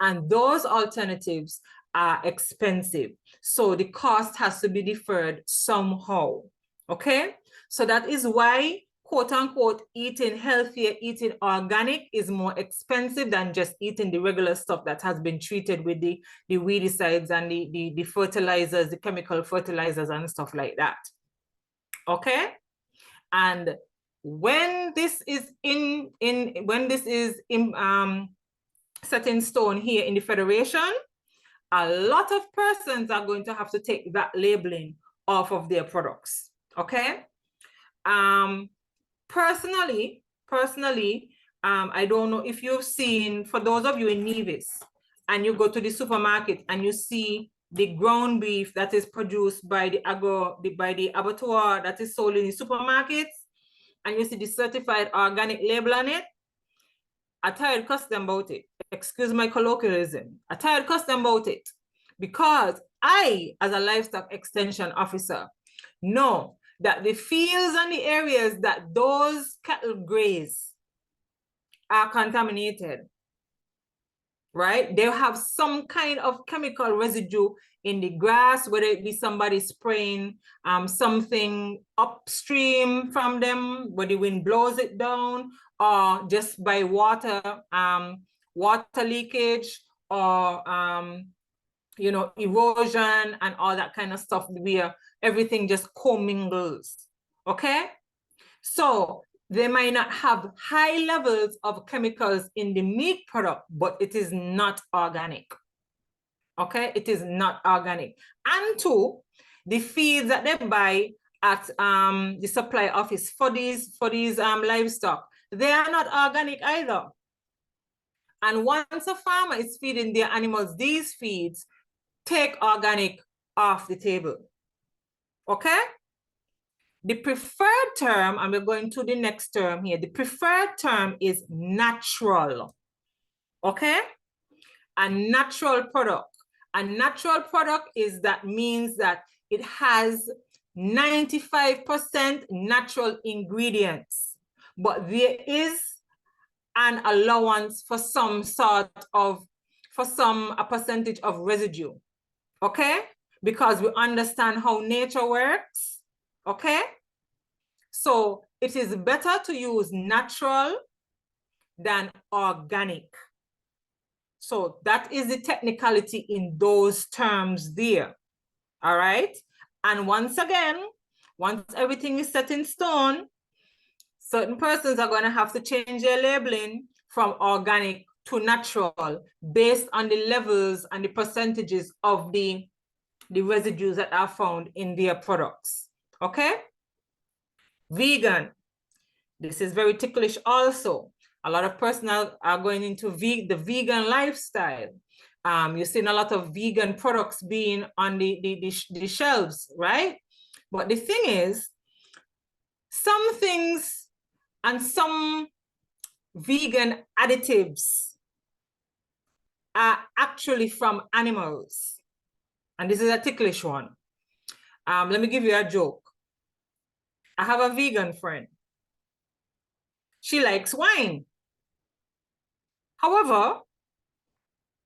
And those alternatives are expensive. So the cost has to be deferred somehow. Okay? So that is why, quote unquote, eating healthier, eating organic is more expensive than just eating the regular stuff that has been treated with the weedicides and the fertilizers, the chemical fertilizers and stuff like that. Okay? And when this is set in stone here in the Federation, a lot of persons are going to have to take that labeling off of their products. Okay? Personally, I don't know if you've seen, for those of you in Nevis, and you go to the supermarket and you see the ground beef that is produced by the abattoir that is sold in the supermarkets, and you see the certified organic label on it, I tired cuss them about it. Excuse my colloquialism. I tired cuss them about it, because I, as a livestock extension officer, know that the fields and the areas that those cattle graze are contaminated, right? They have some kind of chemical residue in the grass, whether it be somebody spraying something upstream from them, where the wind blows it down, or just by water leakage, or you know, erosion and all that kind of stuff, where everything just commingles. Okay? So they might not have high levels of chemicals in the meat product, but it is not organic. Okay? It is not organic. And two, the feeds that they buy at the supply office for these livestock, they are not organic either. And once a farmer is feeding their animals these feeds, take organic off the table. Okay? The preferred term, and we're going to the next term here, the preferred term is natural, okay? A natural product. A natural product means that it has 95% natural ingredients, but there is an allowance for a percentage of residue, okay? Because we understand how nature works, okay? So it is better to use natural than organic. So that is the technicality in those terms there, all right? And once again, once everything is set in stone, certain persons are going to have to change their labeling from organic to natural based on the levels and the percentages of the residues that are found in their products, okay? Vegan. This is very ticklish also. A lot of persons are going into the vegan lifestyle. You're seeing a lot of vegan products being on the shelves, right? But the thing is, some things and some vegan additives are actually from animals. And this is a ticklish one. Let me give you a joke. I have a vegan friend. She likes wine. However,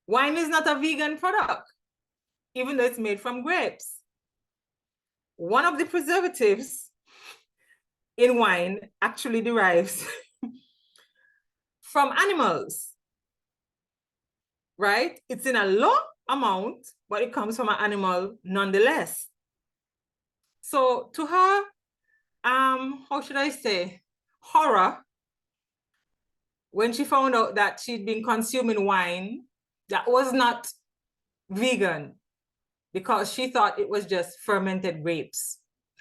wine is not a vegan product, even though it's made from grapes. One of the preservatives in wine actually derives from animals, right? It's in a low amount, but it comes from an animal nonetheless. So to her, how should I say, horror, when she found out that she'd been consuming wine that was not vegan, because she thought it was just fermented grapes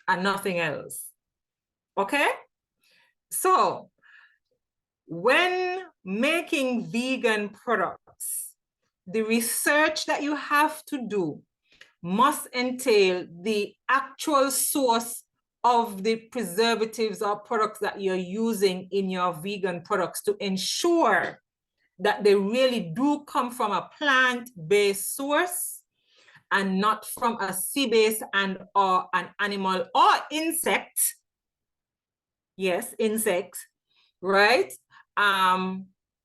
and nothing else, okay? So when making vegan products, the research that you have to do must entail the actual source of the preservatives or products that you're using in your vegan products to ensure that they really do come from a plant-based source and not from a sea-based or an animal or insect. Yes, insect, right?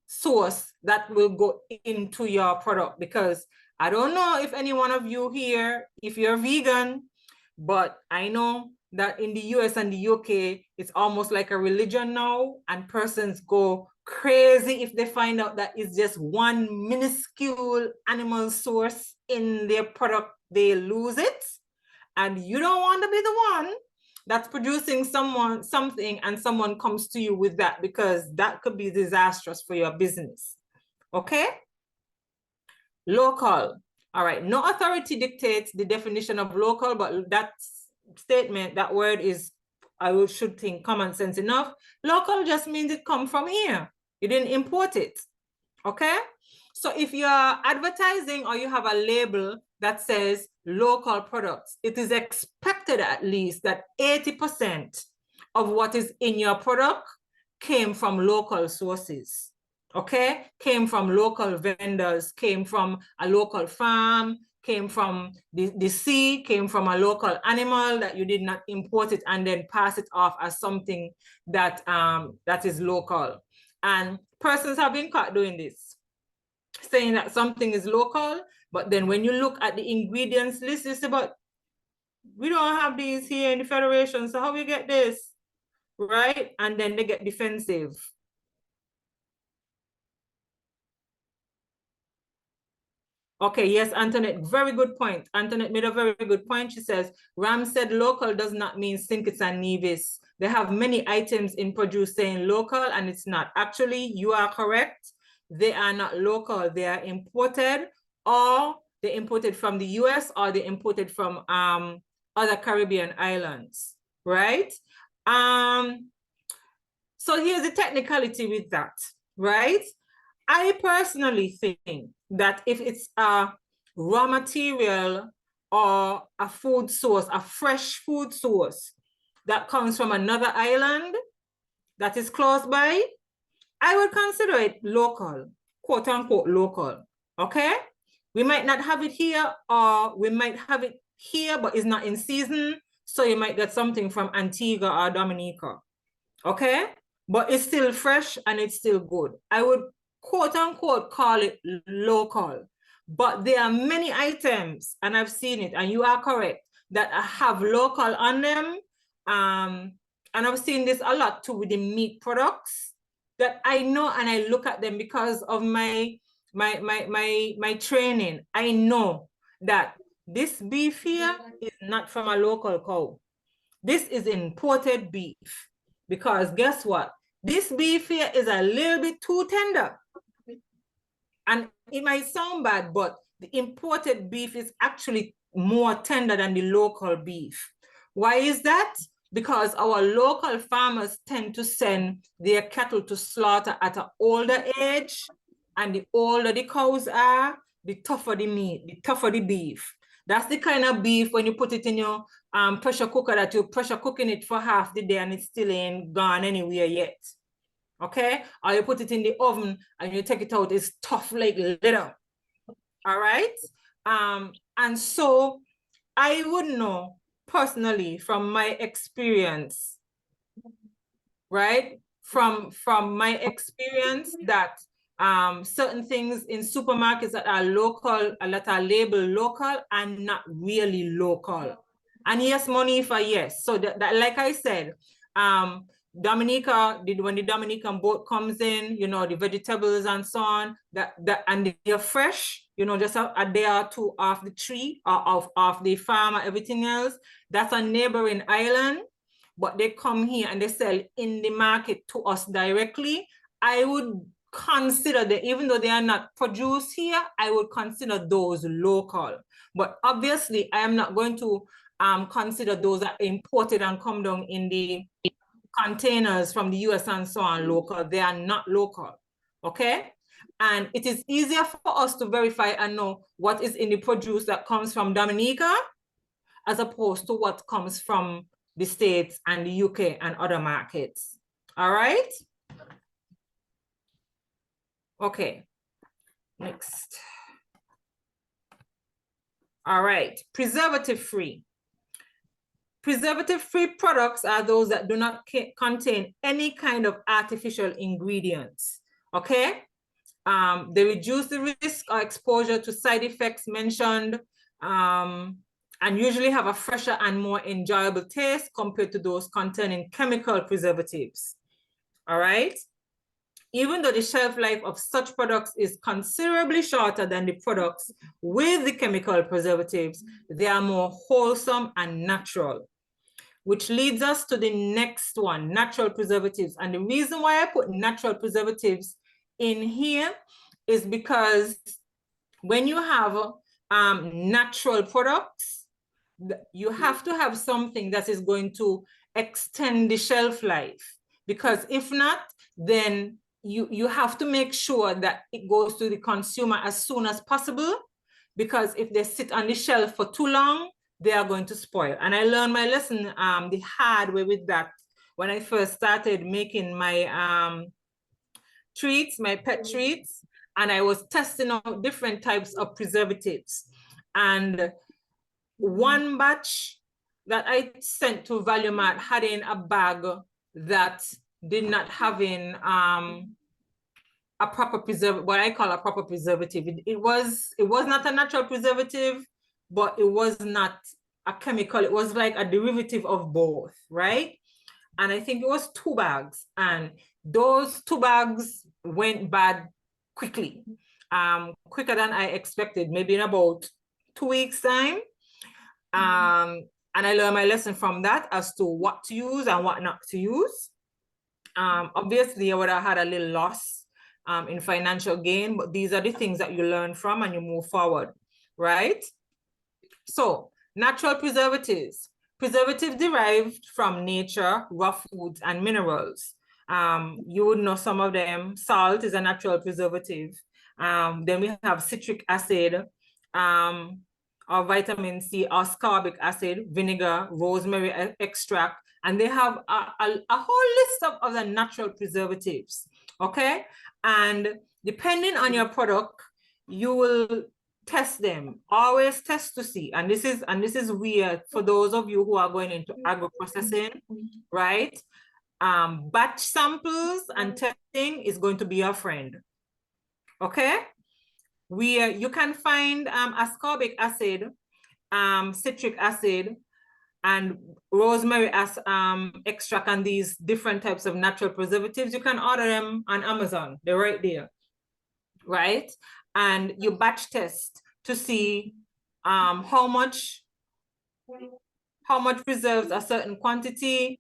Source that will go into your product, because I don't know if any one of you here, if you're vegan, but I know that in the US and the UK, it's almost like a religion now, and persons go crazy if they find out that it's just one minuscule animal source in their product, they lose it. And you don't want to be the one that's producing something and someone comes to you with that, because that could be disastrous for your business, okay? Local. All right, no authority dictates the definition of local, but that statement, that word is, I should think, common sense enough. Local just means it come from here. You didn't import it, okay? So if you're advertising or you have a label that says local products, it is expected at least that 80% of what is in your product came from local sources, okay? Came from local vendors, came from a local farm, came from the sea, came from a local animal, that you did not import it and then pass it off as something that, that is local. And persons have been caught doing this, saying that something is local, but then when you look at the ingredients list, it's about, we don't have these here in the Federation, so how we get this, right? And then they get defensive. Okay, yes, Antoinette, very good point. Antoinette made a very good point. She says, Ram said local does not mean Sinkits and Nevis. They have many items in produce saying local, and it's not. Actually, you are correct. They are not local. They are imported, or they imported from the US, or they imported from other Caribbean islands, right? So here's the technicality with that, right? I personally think that if it's a raw material or a food source, a fresh food source, that comes from another island that is close by, I would consider it local, quote unquote local, okay? We might not have it here, or we might have it here, but it's not in season. So you might get something from Antigua or Dominica, okay? But it's still fresh and it's still good. I would quote unquote call it local, but there are many items, and I've seen it, and you are correct, that have local on them. And I've seen this a lot too with the meat products that I know, and I look at them because of my training. I know that this beef here is not from a local cow. This is imported beef, because guess what? This beef here is a little bit too tender. And it might sound bad, but the imported beef is actually more tender than the local beef. Why is that? Because our local farmers tend to send their cattle to slaughter at an older age, and the older the cows are, the tougher the meat, the tougher the beef. That's the kind of beef when you put it in your pressure cooker, that you're pressure cooking it for half the day and it still ain't gone anywhere yet. Okay? Or you put it in the oven and you take it out, it's tough like leather. All right? And so I would know personally from my experience, right? From my experience, that certain things in supermarkets that are local, that are labeled local, and not really local. And yes, Monifa, yes. So that like I said, Dominica, when the Dominican boat comes in, you know, the vegetables and so on, and they're fresh, you know, just a day or two off the tree or off the farm or everything else. That's a neighboring island, but they come here and they sell in the market to us directly. I would consider that, even though they are not produced here, I would consider those local. But obviously, I am not going to consider those that are imported and come down in the containers from the US and so on local. They are not local, okay? And it is easier for us to verify and know what is in the produce that comes from Dominica as opposed to what comes from the States and the UK and other markets. All right? Okay, next. All right, preservative-free. Preservative-free products are those that do not contain any kind of artificial ingredients, okay? They reduce the risk or exposure to side effects mentioned, and usually have a fresher and more enjoyable taste compared to those containing chemical preservatives, all right? Even though the shelf life of such products is considerably shorter than the products with the chemical preservatives, they are more wholesome and natural. Which leads us to the next one, natural preservatives. And the reason why I put natural preservatives in here is because when you have natural products, you have to have something that is going to extend the shelf life. Because if not, then you have to make sure that it goes to the consumer as soon as possible. Because if they sit on the shelf for too long, they are going to spoil. And I learned my lesson the hard way with that when I first started making my treats, my pet treats, and I was testing out different types of preservatives. And one batch that I sent to Value Mart had in a bag that did not have in a proper preservative, what I call a proper preservative. It was not a natural preservative, but it was not a chemical. It was like a derivative of both, right? And I think it was 2 bags. And those 2 bags went bad quickly, quicker than I expected, maybe in about 2 weeks' time. And I learned my lesson from that as to what to use and what not to use. Obviously, I would have had a little loss in financial gain, but these are the things that you learn from and you move forward, right? So, natural preservatives. Preservatives derived from nature, raw foods, and minerals. You would know some of them. Salt is a natural preservative. Then we have citric acid, or vitamin C, or ascorbic acid, vinegar, rosemary extract, and they have a whole list of other natural preservatives, okay? And depending on your product, you will test them. Always test to see. And this is weird for those of you who are going into agro-processing, right? Batch samples and testing is going to be your friend. Okay? You can find ascorbic acid, citric acid, and rosemary extract and these different types of natural preservatives. You can order them on Amazon. They're right there, right? And you batch test to see how much preserves a certain quantity,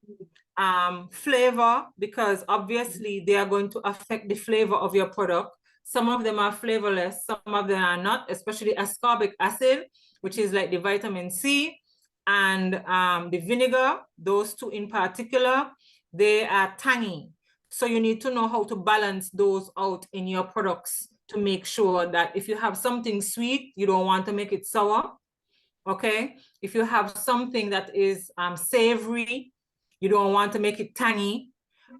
flavor, because obviously they are going to affect the flavor of your product. Some of them are flavorless, some of them are not, especially ascorbic acid, which is like the vitamin C, and the vinegar, those two in particular, they are tangy. So you need to know how to balance those out in your products to make sure that if you have something sweet, you don't want to make it sour, okay? If you have something that is savory, you don't want to make it tangy,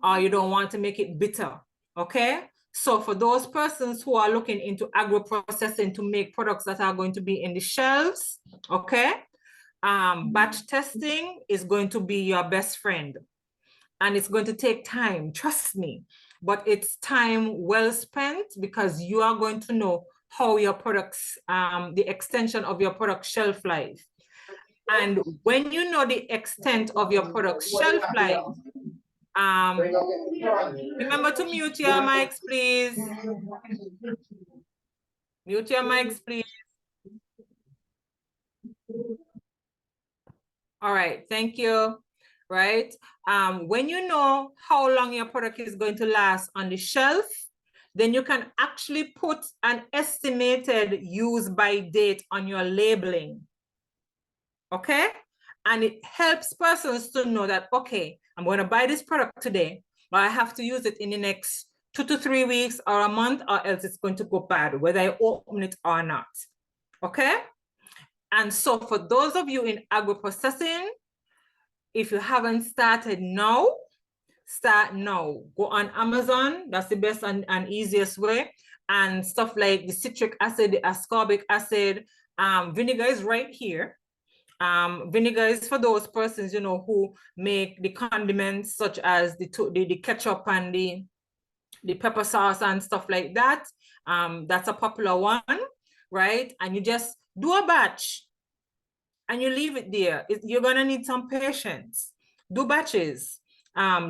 or you don't want to make it bitter, okay? So for those persons who are looking into agro-processing to make products that are going to be in the shelves, okay? Batch testing is going to be your best friend. And it's going to take time, trust me, but it's time well spent because you are going to know how your products, the extension of your product shelf life. And when you know the extent of your product shelf life, remember to mute your mics, please. Mute your mics, please. All right, thank you. Right? When you know how long your product is going to last on the shelf, then you can actually put an estimated use by date on your labeling. Okay? And it helps persons to know that, okay, I'm going to buy this product today, but I have to use it in the next 2 to 3 weeks or a month, or else it's going to go bad, whether I open it or not. Okay? And so for those of you in agro-processing, if you haven't started now, start now. Go on Amazon. That's the best and easiest way. And stuff like the citric acid, the ascorbic acid, vinegar is right here. Vinegar is for those persons, you know, who make the condiments such as the ketchup and the pepper sauce and stuff like that. That's a popular one, right? And you just do a batch and you leave it there. You're gonna need some patience. Do batches,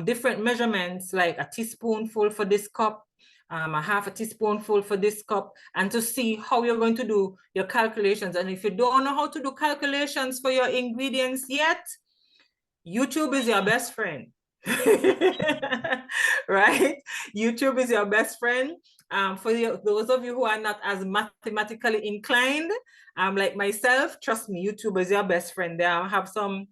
different measurements, like a teaspoonful for this cup, a half a teaspoonful for this cup, and to see how you're going to do your calculations. And if you don't know how to do calculations for your ingredients yet, YouTube is your best friend. Right? YouTube is your best friend. For those of you who are not as mathematically inclined, like myself, trust me, YouTube is your best friend. They have some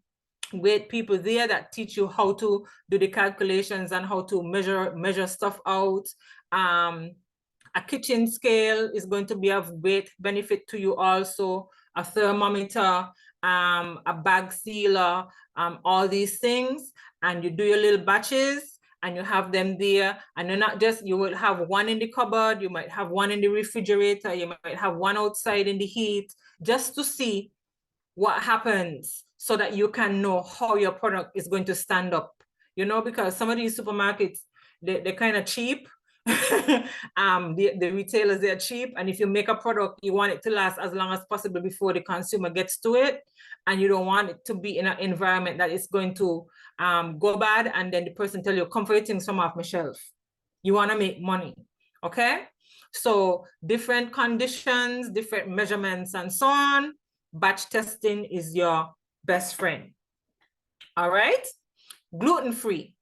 great people there that teach you how to do the calculations and how to measure stuff out. A kitchen scale is going to be of great benefit to you also. A thermometer, a bag sealer, all these things. And you do your little batches and you have them there. And you're not just, you will have one in the cupboard, you might have one in the refrigerator, you might have one outside in the heat, just to see what happens so that you can know how your product is going to stand up. You know, because some of these supermarkets, they're kind of cheap. The retailers, they're cheap. And if you make a product, you want it to last as long as possible before the consumer gets to it. And you don't want it to be in an environment that is going to go bad. And then the person tell you, come for your things from off my shelf. You want to make money. Okay. So different conditions, different measurements, and so on. Batch testing is your best friend. All right. Gluten-free.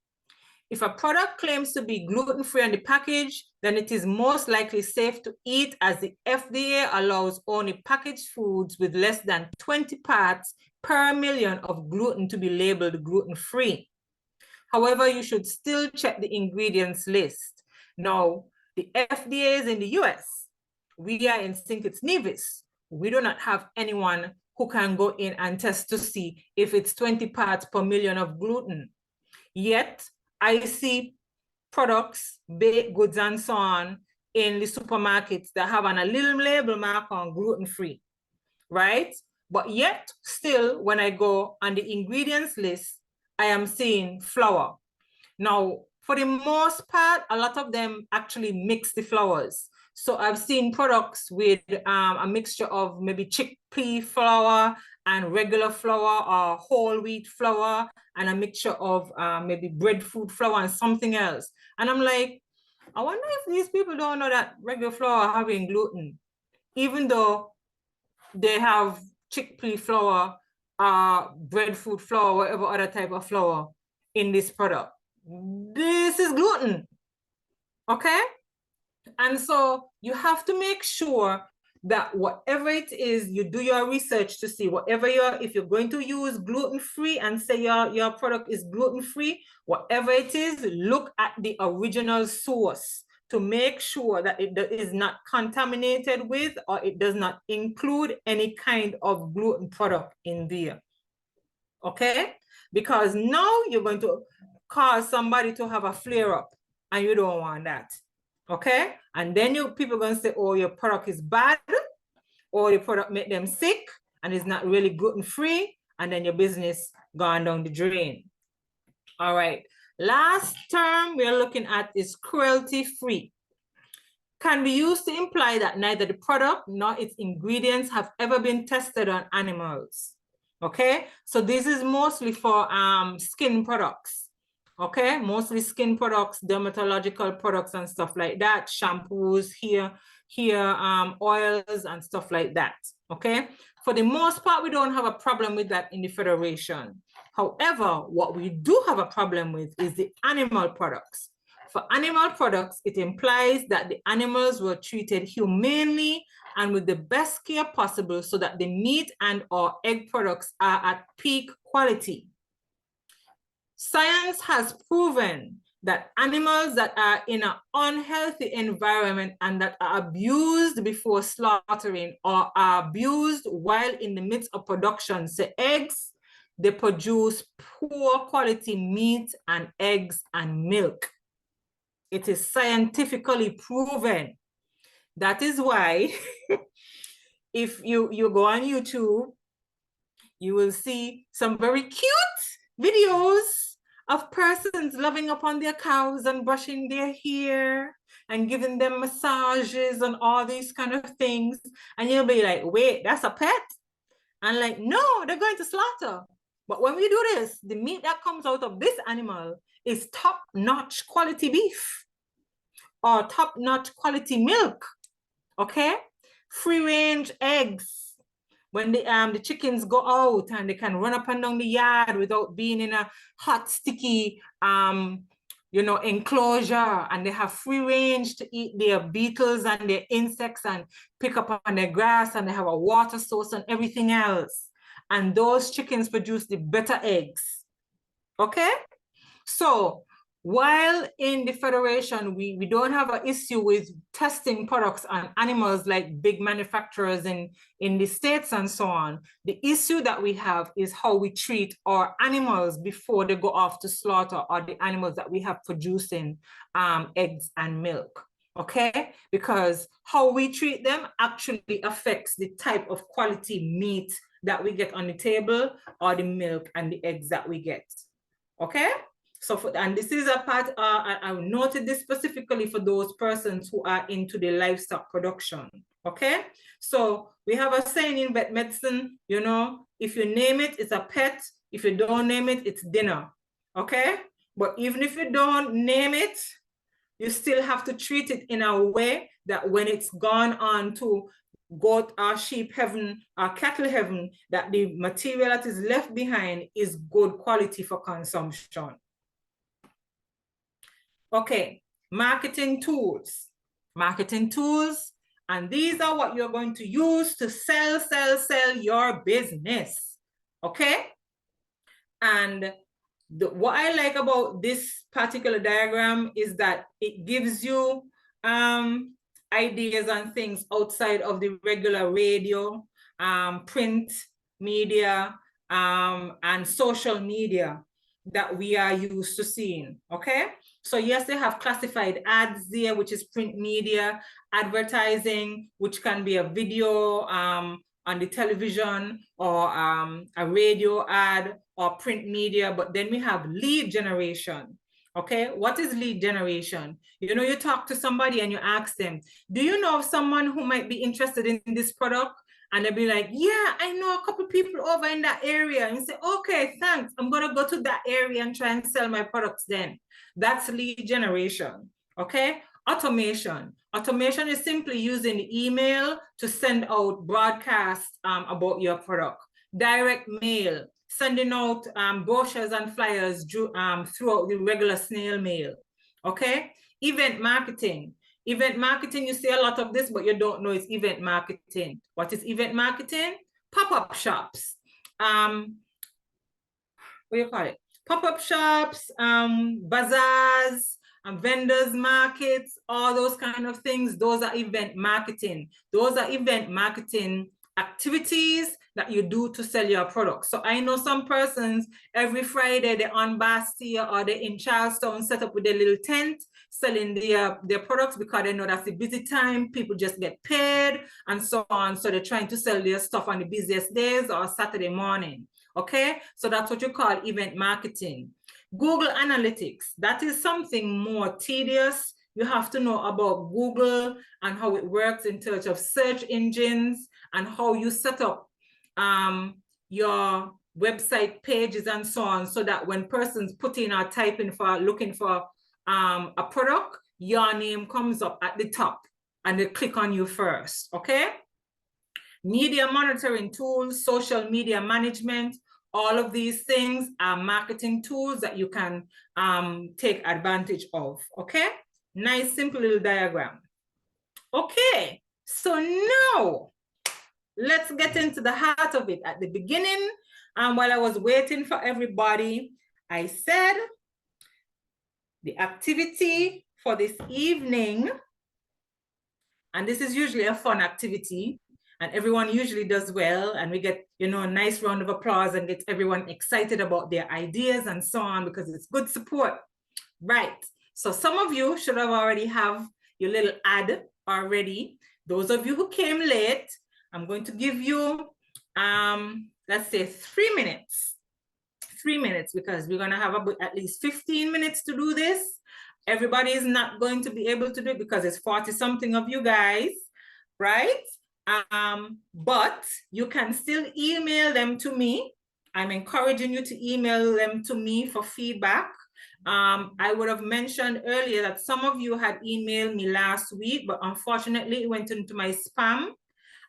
If a product claims to be gluten-free on the package, then it is most likely safe to eat, as the FDA allows only packaged foods with less than 20 parts per million of gluten to be labeled gluten-free. However, you should still check the ingredients list. Now, the FDA is in the US. We are in St. Kitts, Nevis. We do not have anyone who can go in and test to see if it's 20 parts per million of gluten. Yet, I see products, baked goods, and so on in the supermarkets that have a little label mark on gluten-free, right? But yet, still, when I go on the ingredients list, I am seeing flour. Now, for the most part, a lot of them actually mix the flours. So I've seen products with a mixture of maybe chickpea flour and regular flour or whole wheat flour and a mixture of maybe breadfruit flour and something else. And I'm like, I wonder if these people don't know that regular flour having gluten, even though they have chickpea flour, breadfruit flour, whatever other type of flour in this product. This is gluten, okay? And so you have to make sure that whatever it is, you do your research to see whatever if you're going to use gluten-free and say your product is gluten-free, whatever it is, look at the original source to make sure that it is not contaminated with or it does not include any kind of gluten product in there, okay? Because now you're going to cause somebody to have a flare-up and you don't want that. Okay, and then people are going to say, oh, your product is bad, or your product make them sick, and it's not really gluten-free, and then your business gone down the drain. All right, last term we're looking at is cruelty-free. Can be used to imply that neither the product nor its ingredients have ever been tested on animals. Okay, so this is mostly for skin products. Okay, mostly skin products, dermatological products and stuff like that, shampoos, hair oils and stuff like that. Okay, for the most part, we don't have a problem with that in the Federation. However, what we do have a problem with is the animal products. For animal products, it implies that the animals were treated humanely and with the best care possible so that the meat and or egg products are at peak quality. Science has proven that animals that are in an unhealthy environment and that are abused before slaughtering or are abused while in the midst of production, say eggs, they produce poor quality meat and eggs and milk. It is scientifically proven. That is why if you go on YouTube, you will see some very cute videos of persons loving upon their cows and brushing their hair and giving them massages and all these kind of things. And you'll be like, wait, that's a pet? And like, no, they're going to slaughter. But when we do this, the meat that comes out of this animal is top-notch quality beef or top-notch quality milk, okay? Free-range eggs. When the chickens go out and they can run up and down the yard without being in a hot, sticky, enclosure, and they have free range to eat their beetles and their insects and pick up on their grass, and they have a water source and everything else. And those chickens produce the better eggs, okay? So while in the Federation, we don't have an issue with testing products on animals like big manufacturers in the States and so on. The issue that we have is how we treat our animals before they go off to slaughter, or the animals that we have producing eggs and milk, okay? Because how we treat them actually affects the type of quality meat that we get on the table or the milk and the eggs that we get, okay? So, and this is a part, I noted this specifically for those persons who are into the livestock production, okay? So we have a saying in vet medicine, if you name it, it's a pet. If you don't name it, it's dinner, okay? But even if you don't name it, you still have to treat it in a way that when it's gone on to goat or sheep heaven or cattle heaven, that the material that is left behind is good quality for consumption. Okay, marketing tools. Marketing tools, and these are what you're going to use to sell your business, okay? And what I like about this particular diagram is that it gives you ideas and things outside of the regular radio, print, media, and social media that we are used to seeing, okay? So yes, they have classified ads there, which is print media, advertising, which can be a video on the television, or a radio ad, or print media. But then we have lead generation. Okay, what is lead generation? You know, you talk to somebody and you ask them, do you know of someone who might be interested in this product? And they'll be like, yeah, I know a couple people over in that area. And you say, okay, thanks. I'm going to go to that area and try and sell my products then. That's lead generation, okay? Automation. Automation is simply using email to send out broadcasts about your product. Direct mail, sending out brochures and flyers throughout the regular snail mail, okay? Event marketing. Event marketing, you see a lot of this, but you don't know it's event marketing. What is event marketing? Pop-up shops. What do you call it? Pop-up shops, bazaars, vendors markets, all those kind of things. Those are event marketing. Those are event marketing activities that you do to sell your product. So I know some persons, every Friday they're on Bastia or they're in Charlestown, set up with their little tent, selling their products because they know that's the busy time. People just get paid and so on. So they're trying to sell their stuff on the busiest days or Saturday morning. Okay, so that's what you call event marketing. Google Analytics, that is something more tedious. You have to know about Google and how it works in terms of search engines and how you set up your website pages and so on, so that when persons put in or typing for looking for a product, your name comes up at the top and they click on you first, okay? Media monitoring tools, social media management, all of these things are marketing tools that you can take advantage of, okay? Nice, simple little diagram. Okay, so now let's get into the heart of it. At the beginning, while I was waiting for everybody, I said the activity for this evening, and this is usually a fun activity, and everyone usually does well, and we get, you know, a nice round of applause and get everyone excited about their ideas and so on, because it's good support, right? So some of you should have already have your little ad already. Those of you who came late, I'm going to give you, let's say 3 minutes. 3 minutes, because we're going to have at least 15 minutes to do this. Everybody is not going to be able to do it because it's 40 something of you guys, right? But you can still email them to me. I'm encouraging you to email them to me for feedback. I would have mentioned earlier that some of you had emailed me last week, but unfortunately it went into my spam.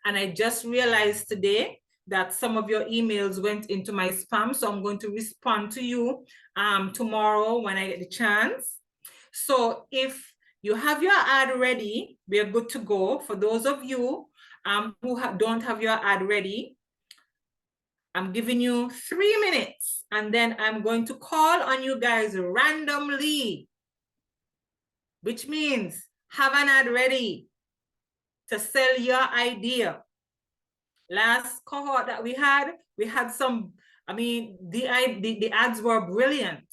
And I just realized today that some of your emails went into my spam. So I'm going to respond to you tomorrow when I get the chance. So if you have your ad ready, we are good to go. For those of you who don't have your ad ready, I'm giving you 3 minutes, and then I'm going to call on you guys randomly, which means have an ad ready to sell your idea. Last cohort that we had some, I mean, the ads were brilliant,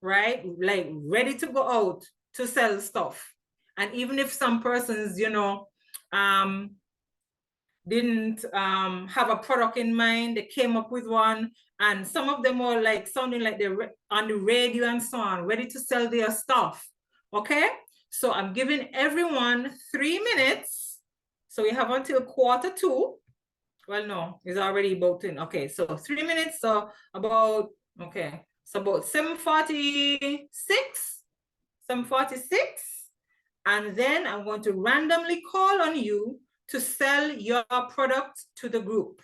right? Like ready to go out to sell stuff. And even if some persons, you know, didn't have a product in mind, they came up with one, and some of them were like sounding like they're on the radio and so on, ready to sell their stuff, okay? So I'm giving everyone 3 minutes. So we have until 1:45. Well, no, it's already about 10. Okay, so 3 minutes, so about, okay, so about 7:46, 7:46. And then I'm going to randomly call on you to sell your product to the group.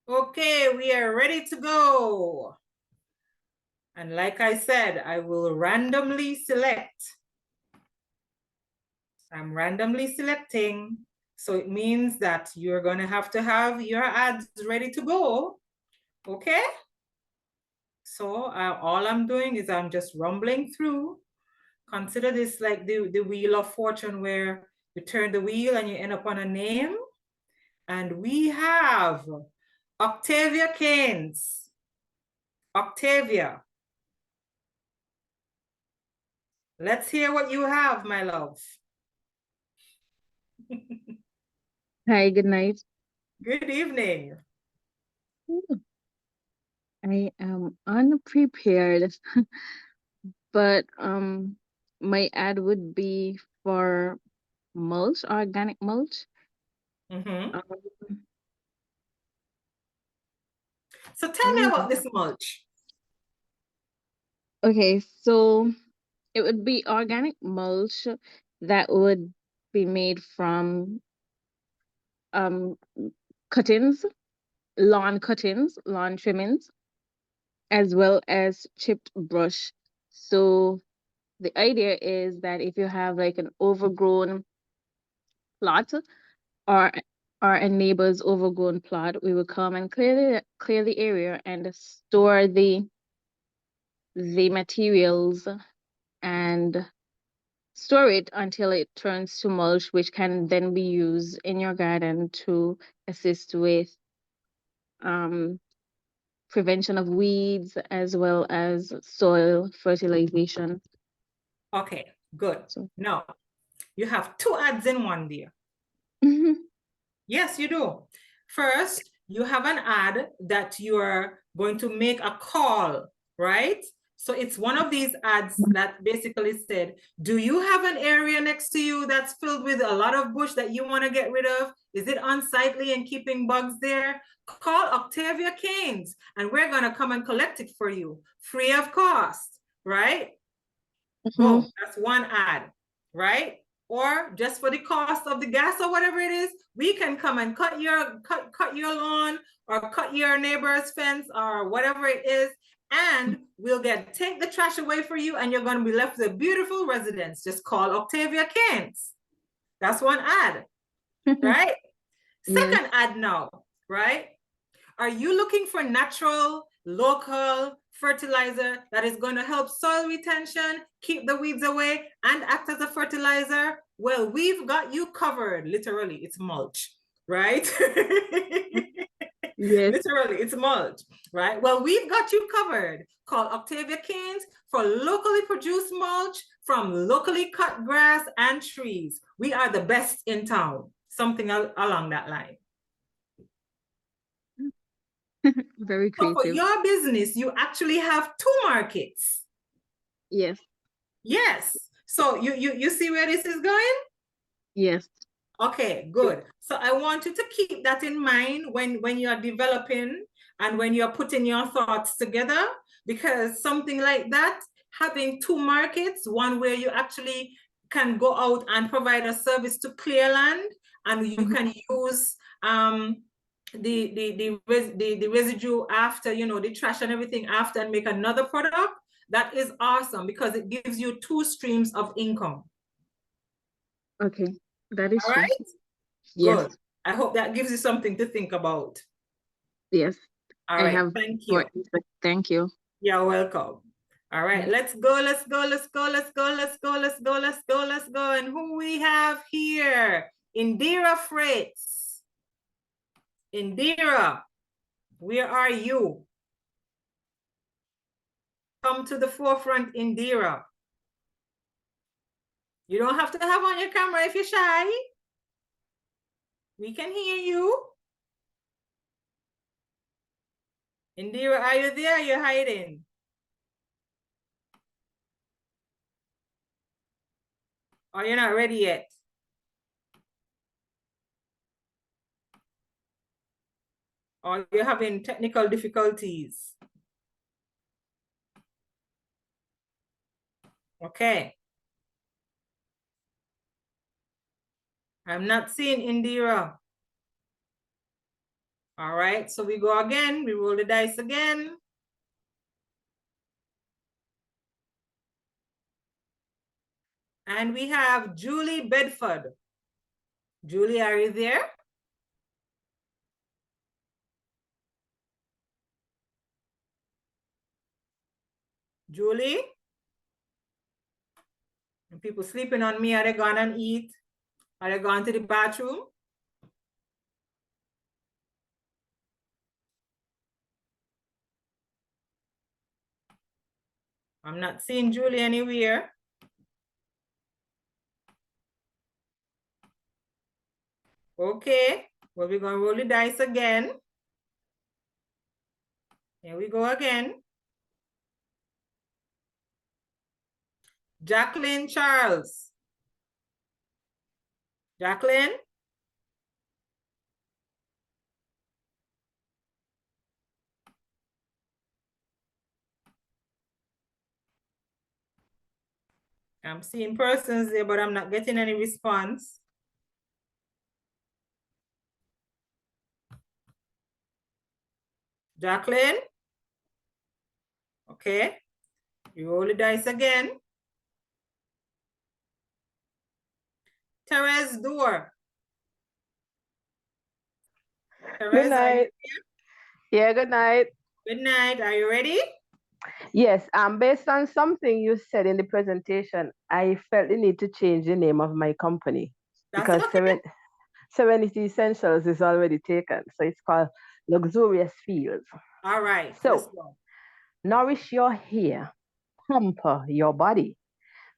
Okay, we are ready to go. And like I said, I will randomly select. I'm randomly selecting. So it means that you're going to have your ads ready to go. Okay? So all I'm doing is I'm just rumbling through. Consider this like the wheel of fortune where you turn the wheel and you end up on a name. And we have Octavia Keynes. Octavia. Let's hear what you have, my love. Hi, good night. Good evening. I am unprepared, but my ad would be for mulch, organic mulch. Mm-hmm. Um, So tell me about this mulch. okay, so it would be organic mulch that would be made from um cuttings, lawn trimmings, as well as chipped brush. So the idea is that if you have like an overgrown plot or a neighbor's overgrown plot, we will come and clear the area and store the materials and store it until it turns to mulch, which can then be used in your garden to assist with um, prevention of weeds as well as soil fertilization. Okay, good. So Now, you have two ads in one there. Yes, you do. First, you have an ad that you're going to make a call, right? So it's one of these ads that basically said, do you have an area next to you that's filled with a lot of bush that you want to get rid of? Is it unsightly and keeping bugs there? Call Octavia Keynes and we're going to come and collect it for you free of cost, right? Boom, that's one ad, right? Or just for the cost of the gas or whatever it is, we can come and cut your lawn or cut your neighbor's fence or whatever it is, and we'll take the trash away for you, and you're going to be left with a beautiful residence. Just call Octavia Keynes. That's one ad, right? Yes. Second ad now, right? Are you looking for natural, local fertilizer that is going to help soil retention, keep the weeds away, and act as a fertilizer? Well, we've got you covered. Literally, it's mulch, right? Yes. Literally, it's mulch, right? Well, we've got you covered. Call Octavia Keynes for locally produced mulch from locally cut grass and trees. We are the best in town. Something along that line. Very So for creative. your business, you actually have two markets. Yes. Yes. So you see where this is going? Yes. Okay, good. So I want you to keep that in mind when you're developing and when you're putting your thoughts together, because something like that, having two markets, one where you actually can go out and provide a service to clear land, and you can use the residue after, you know, the trash and everything after, and make another product. That is awesome because it gives you two streams of income. Okay, that is All true. right. Yes. Good. I hope that gives you something to think about. Yes. All I right. have Thank more you. insight. Thank you. You're welcome. All right. Let's go. Let's go. Let's go. Let's go. Let's go. Let's go. Let's go. Let's go. And who we have here? Indira Freights. Indira, where are you? Come to the forefront, Indira. You don't have to have on your camera if you're shy. We can hear you. Indira, are you there? You're hiding. Or you're not ready yet? Or you're having technical difficulties? Okay. I'm not seeing Indira. All right, so we go again. We roll the dice again. And we have Julie Bedford. Julie, are you there? Julie? And people sleeping on me, are they gone and eat? Are they gone to the bathroom? I'm not seeing Julie anywhere. Okay, well, we're gonna roll the dice again. Here we go again. Jacqueline Charles. Jacqueline? I'm seeing persons there, but I'm not getting any response. Jacqueline? Okay, you roll the dice again. Therese Door. Good night. Yeah, good night. Good night. Are you ready? Yes, based on something you said in the presentation, I felt the need to change the name of my company. That's because okay. Serenity Essentials is already taken. So it's called Luxurious Fields. All right, so let's go. Nourish your hair, pamper your body,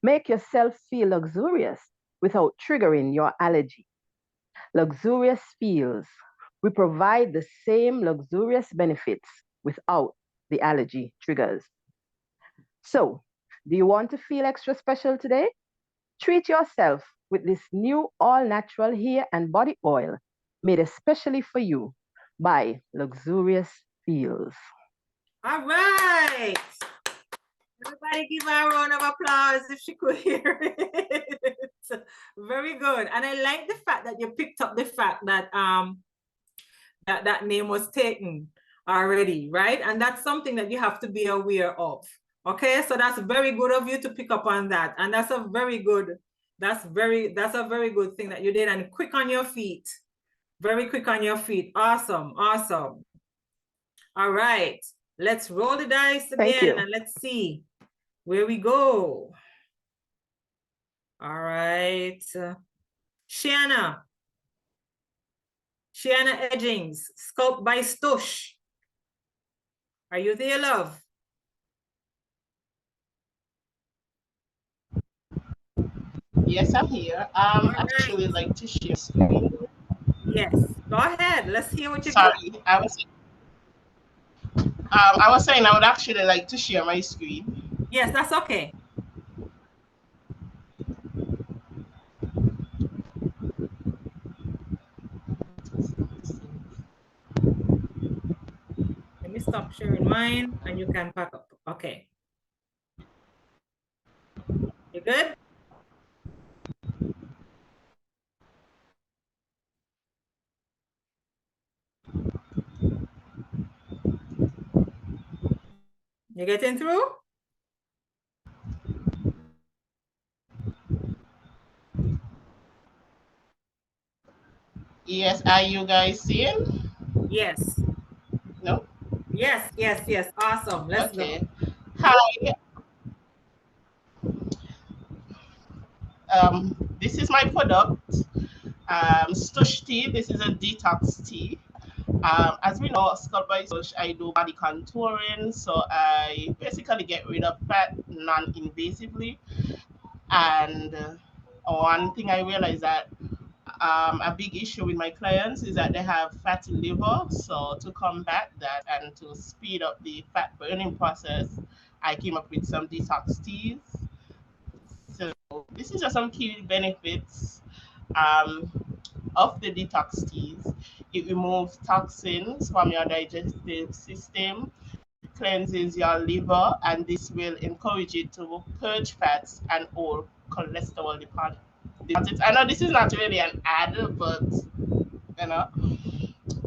make yourself feel luxurious without triggering your allergy. Luxurious Fields. We provide the same luxurious benefits without the allergy triggers. So, do you want to feel extra special today? Treat yourself with this new all-natural hair and body oil made especially for you by Luxurious Fields. All right. Everybody give her a round of applause if she could hear it. Very good. And I like the fact that you picked up the fact that that name was taken already, right? And that's something that you have to be aware of. Okay, so that's very good of you to pick up on that. And that's a very good, that's a very good thing that you did, and quick on your feet. Very quick on your feet. Awesome, awesome. All right, let's roll the dice again and let's see where we go. All right. Shanna. Shanna Edgings, Sculpt by Stush. Are you there, love? Yes, I'm here. Actually like to share screen. Yes, go ahead. Let's hear what you Sorry, got. I was saying I would actually like to share my screen. Yes, that's okay. Let me stop sharing mine and you can pack up. Okay. You good? You getting through? Yes, are you guys seeing? Yes. No? Yes, yes, yes. Awesome. Let's go. Hi. This is my product. Stush tea. This is a detox tea. As we know, Scalp by Stush, I do body contouring, so I basically get rid of fat non-invasively. And one thing I realized that a big issue with my clients is that they have fatty liver. So to combat that and to speed up the fat burning process, I came up with some detox teas. So this is just some key benefits um, of the detox teas. It removes toxins from your digestive system, cleanses your liver, and this will encourage you to purge fats and all cholesterol deposits. I know this is not really an ad, but you know,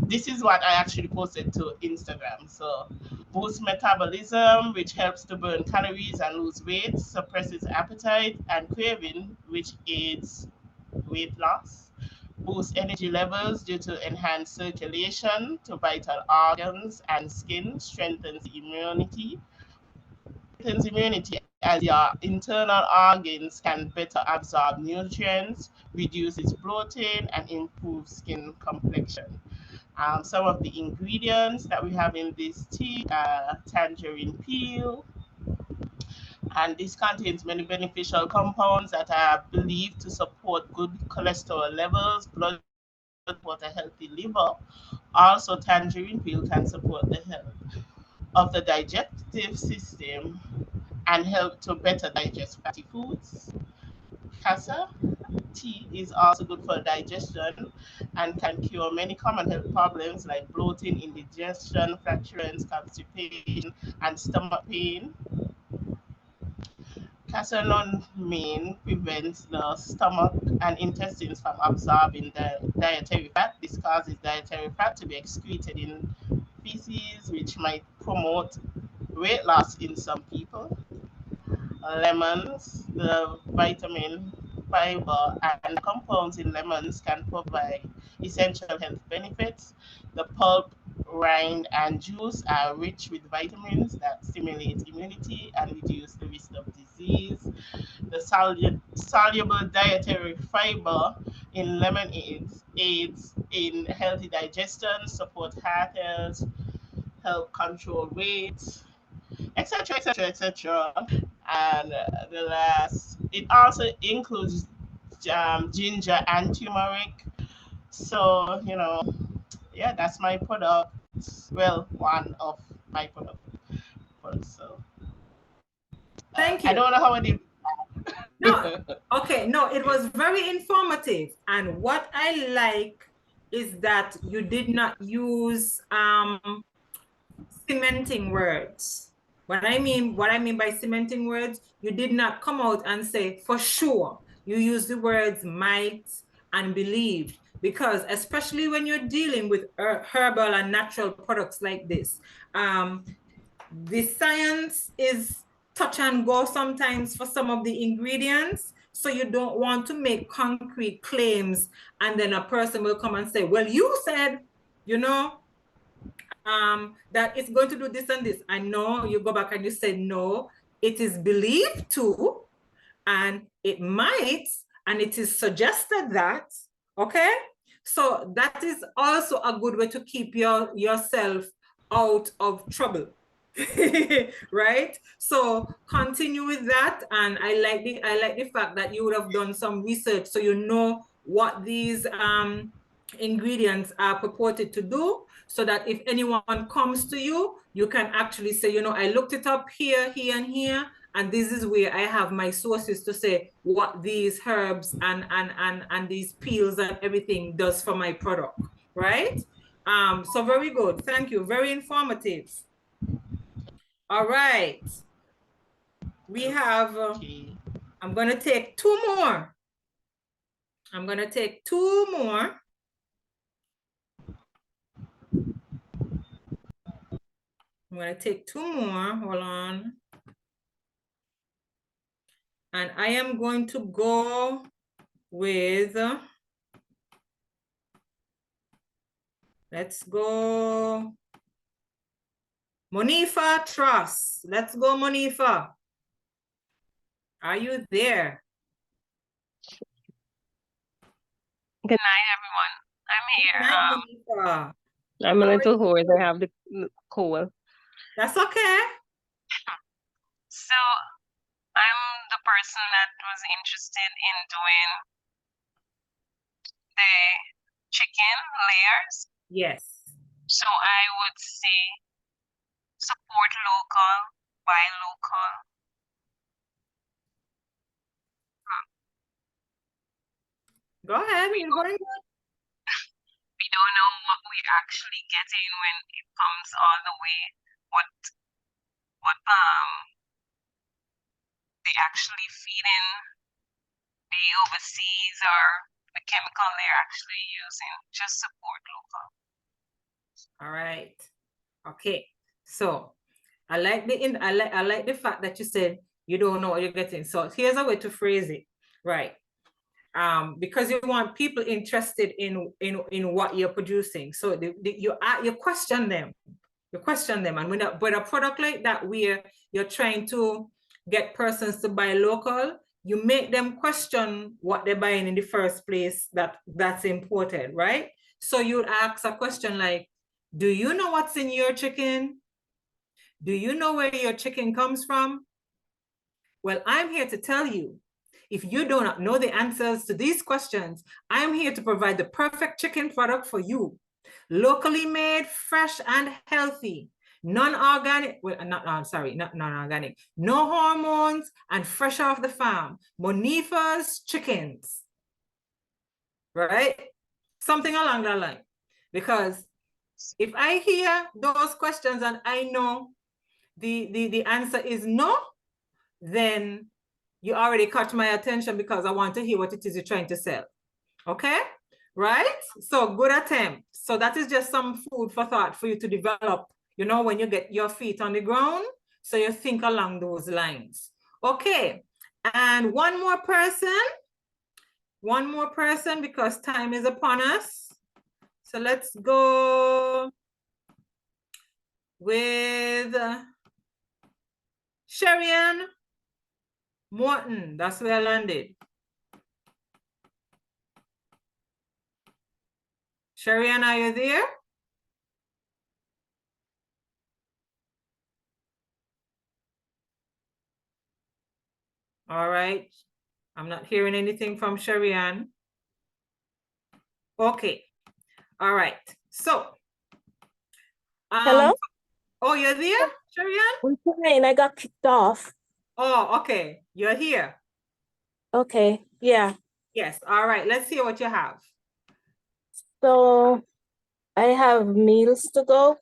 this is what I actually posted to Instagram. So boosts metabolism, which helps to burn calories and lose weight, suppresses appetite and craving, which aids weight loss, boosts energy levels due to enhanced circulation to vital organs and skin, strengthens immunity as your internal organs can better absorb nutrients, reduces bloating, and improves skin complexion. Some of the ingredients that we have in this tea are tangerine peel, and this contains many beneficial compounds that are believed to support good cholesterol levels, blood support a healthy liver. Also, tangerine peel can support the health of the digestive system and help to better digest fatty foods. Casa tea is also good for digestion and can cure many common health problems like bloating, indigestion, flatulence, constipation, and stomach pain. Castellan prevents the stomach and intestines from absorbing the dietary fat. This causes dietary fat to be excreted in feces, which might promote weight loss in some people. Lemons, the vitamin, fiber, and compounds in lemons can provide essential health benefits. The pulp, rind, and juice are rich with vitamins that stimulate immunity and reduce the risk of disease. The soluble dietary fiber in lemon aids in healthy digestion, support heart health, help control weight, etc., etc., etc. And the last, it also includes ginger and turmeric. So, yeah, that's my product. Well, one of my products. So, Thank I you. don't know how I did. No, okay, no, it was very informative. And what I like is that you did not use cementing words. What I mean by cementing words, you did not come out and say for sure. You use the words might and believed, because especially when you're dealing with herbal and natural products like this, the science is touch and go sometimes for some of the ingredients. So you don't want to make concrete claims and then a person will come and say, well, you said, that it's going to do this and this. I know you go back and you say, no, it is believed to, and it might, and it is suggested that, okay? So that is also a good way to keep yourself out of trouble. Right? So continue with that. And I like the fact that you would have done some research so you know what these ingredients are purported to do, so that if anyone comes to you, you can actually say, I looked it up here, here, and here, and this is where I have my sources to say what these herbs and these peels and everything does for my product, right? So very good. Thank you. Very informative. All right. We have, I'm going to take two more. I'm going to take two more. I'm going to take two more. Hold on. And I am going to go with, let's go, Monifa Truss. Let's go, Monifa. Are you there? Good night, everyone. I'm here. Good night, Monifa. I'm a little hoarse. I have the cold. That's okay. So I'm the person that was interested in doing the chicken layers. Yes. So I would say support local, buy local. Go ahead. You're going good. We don't know what we're actually getting when it comes all the way. What they actually feed in the overseas or the chemical they're actually using. Just support local. All right. Okay. So I like the fact that you said you don't know what you're getting. So here's a way to phrase it, right? Because you want people interested in what you're producing. So you question them. You question them, and but a product like that where you're trying to get persons to buy local, you make them question what they're buying in the first place that's imported, right? So you'd ask a question like, do you know what's in your chicken? Do you know where your chicken comes from? Well, I'm here to tell you, if you do not know the answers to these questions, I'm here to provide the perfect chicken product for you. Locally made, fresh, and healthy. Non-organic, well, not non-organic. No hormones and fresh off the farm. Monifa's chickens. Right? Something along that line. Because if I hear those questions and I know the answer is no, then you already caught my attention because I want to hear what it is you're trying to sell. Okay? Right? So good attempt. So that is just some food for thought for you to develop, you know, when you get your feet on the ground. So you think along those lines. Okay. And one more person because time is upon us. So let's go with Sherian Morton. That's where I landed. Sherian, are you there? All right. I'm not hearing anything from Sherian. Okay. All right. So. Hello? Oh, you're there, Sherian? I'm fine. I got kicked off. Oh, okay. You're here. Okay. Yeah. Yes. All right. Let's hear what you have. So I have meals to go.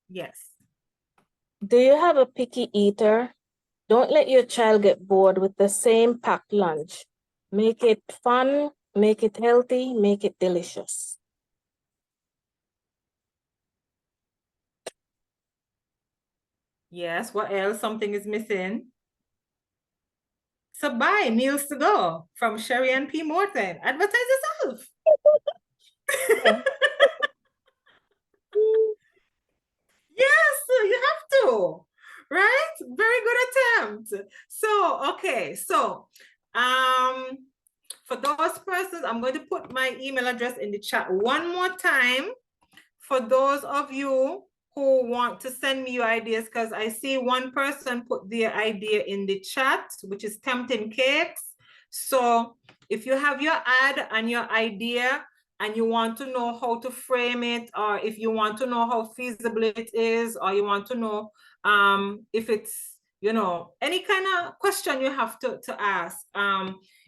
Yes. Do you have a picky eater? Don't let your child get bored with the same packed lunch. Make it fun, make it healthy, make it delicious. Yes. What else? Something is missing. So buy meals to go from Sherian P. Morton. Advertise yourself. Yeah. Yes, you have to. Right? Very good attempt. So, okay. So, for those persons, I'm going to put my email address in the chat one more time for those of you who want to send me your ideas, because I see one person put their idea in the chat, which is Tempting Cakes. So if you have your ad and your idea and you want to know how to frame it, or if you want to know how feasible it is, or you want to know if it's, you know, any kind of question you have to ask.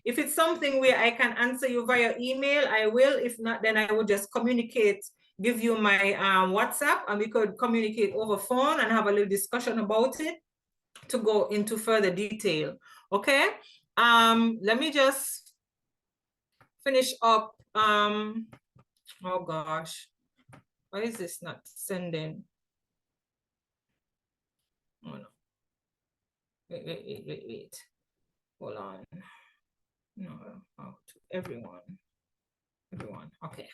If it's something where I can answer you via email, I will. If not, then I will just communicate, give you my WhatsApp, and we could communicate over phone and have a little discussion about it to go into further detail. Okay. Let me just finish up. Oh gosh, why is this not sending? Oh no. Wait. Hold on. No, oh, to everyone. Okay.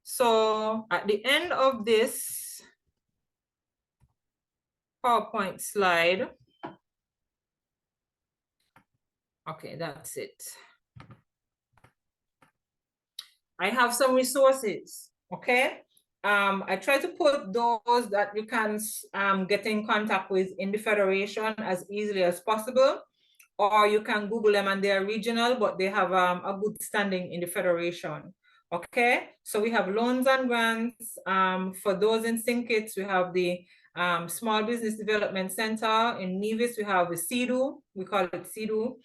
So at the end of this PowerPoint slide, okay, that's it. I have some resources, okay? I try to put those that you can get in contact with in the Federation as easily as possible, or you can Google them and they're regional, but they have a good standing in the Federation, okay? So we have loans and grants. For those in St. Kitts, we have the Small Business Development Center. In Nevis, we have the CEDU, we call it CEDU.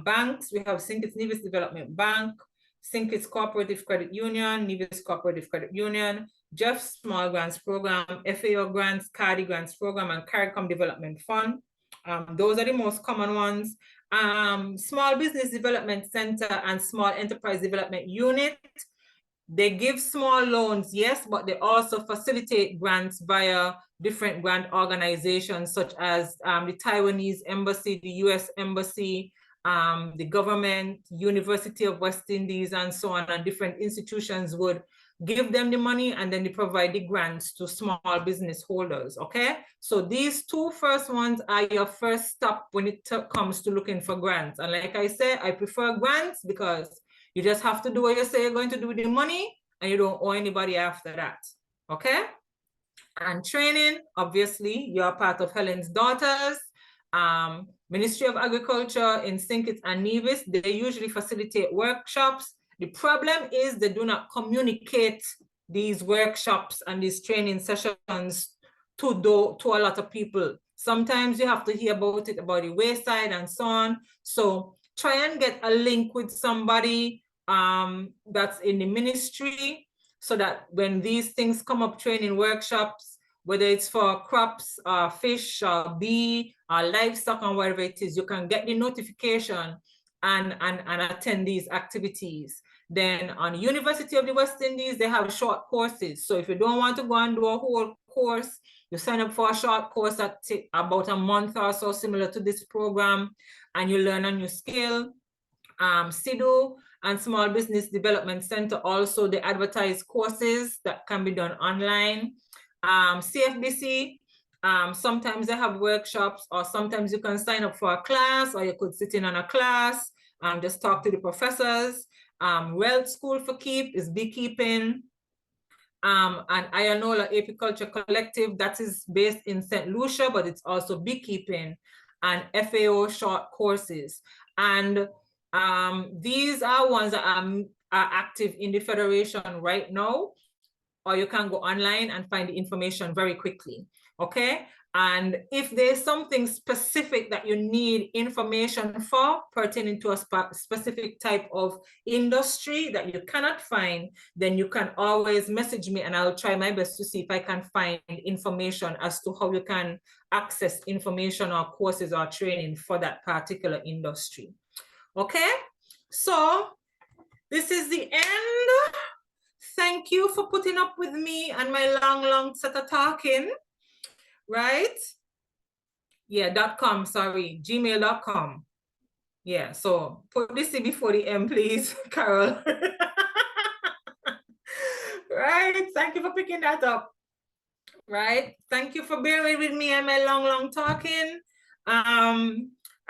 Banks, we have St. Kitts Nevis Development Bank, St. Kitts Cooperative Credit Union, Nevis Cooperative Credit Union, Jeff Small Grants Program, FAO Grants, CARDI Grants Program, and CARICOM Development Fund. Those are the most common ones. Small Business Development Center and Small Enterprise Development Unit. They give small loans, yes, but they also facilitate grants via different grant organizations such as the Taiwanese Embassy, the US Embassy, the government, University of West Indies, and so on, and different institutions would give them the money and then they provide the grants to small business holders, okay? So these two first ones are your first stop when it comes to looking for grants. And like I said, I prefer grants because you just have to do what you say you're going to do with the money and you don't owe anybody after that, okay? And training, obviously, you're part of Helen's Daughters. Ministry of Agriculture in St. Kitts and Nevis, they usually facilitate workshops. The problem is they do not communicate these workshops and these training sessions to a lot of people. Sometimes you have to hear about it about the wayside and so on. So try and get a link with somebody that's in the ministry so that when these things come up, training workshops, whether it's for crops, fish, bee, livestock, and whatever it is, you can get the notification and attend these activities. Then on University of the West Indies, they have short courses. So if you don't want to go and do a whole course, you sign up for a short course that takes about a month or so, similar to this program, and you learn a new skill. SIDU and Small Business Development Center also, they advertise courses that can be done online. CFBC, sometimes they have workshops, or sometimes you can sign up for a class, or you could sit in on a class, just talk to the professors. Wealth School for Keep is beekeeping. And Ianola Apiculture Collective, that is based in St. Lucia, but it's also beekeeping and FAO short courses. And these are ones that are active in the Federation right now, or you can go online and find the information very quickly, okay? And if there's something specific that you need information for pertaining to a specific type of industry that you cannot find, then you can always message me and I'll try my best to see if I can find information as to how you can access information or courses or training for that particular industry. Okay, so this is the end. Thank you for putting up with me and my long set of talking, right? Yeah, .com, sorry, gmail.com. Yeah, so put this in before the M, please, Carol. Right, thank you for picking that up. Right, thank you for bearing with me and my long talking.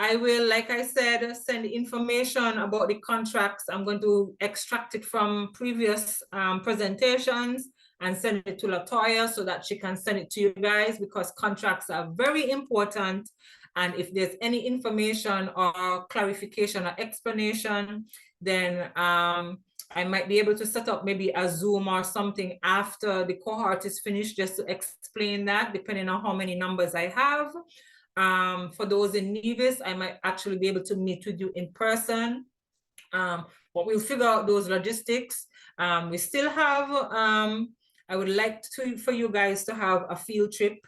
I will, like I said, send information about the contracts. I'm going to extract it from previous presentations and send it to Latoya so that she can send it to you guys, because contracts are very important. And if there's any information or clarification or explanation, then I might be able to set up maybe a Zoom or something after the cohort is finished, just to explain that, depending on how many numbers I have. For those in Nevis, I might actually be able to meet with you in person. But we'll figure out those logistics. We still have, I would like for you guys to have a field trip.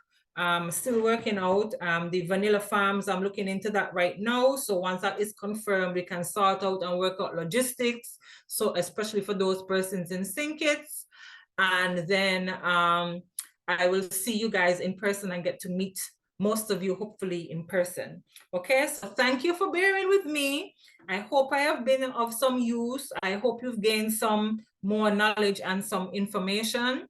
Still working out the vanilla farms. I'm looking into that right now. So once that is confirmed, we can sort out and work out logistics. So especially for those persons in St. Kitts. And then I will see you guys in person and get to meet most of you hopefully in person. Okay, so thank you for bearing with me. I hope I have been of some use. I hope you've gained some more knowledge and some information.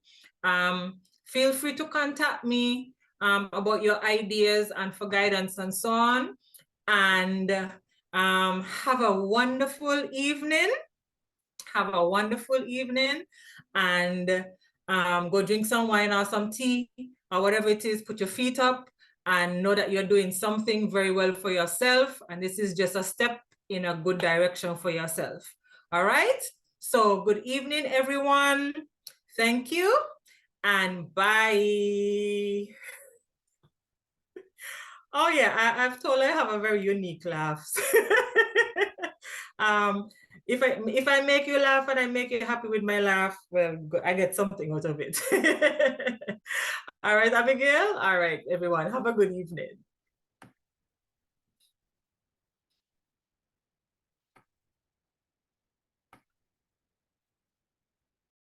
Feel free to contact me about your ideas and for guidance and so on. And have a wonderful evening. Have a wonderful evening, and go drink some wine or some tea or whatever it is. Put your feet up and know that you're doing something very well for yourself. And this is just a step in a good direction for yourself. All right. So good evening, everyone. Thank you. And bye. Oh yeah, I've told I have a very unique laugh. If I make you laugh and I make you happy with my laugh, well, I get something out of it. All right, Abigail. All right, everyone, have a good evening.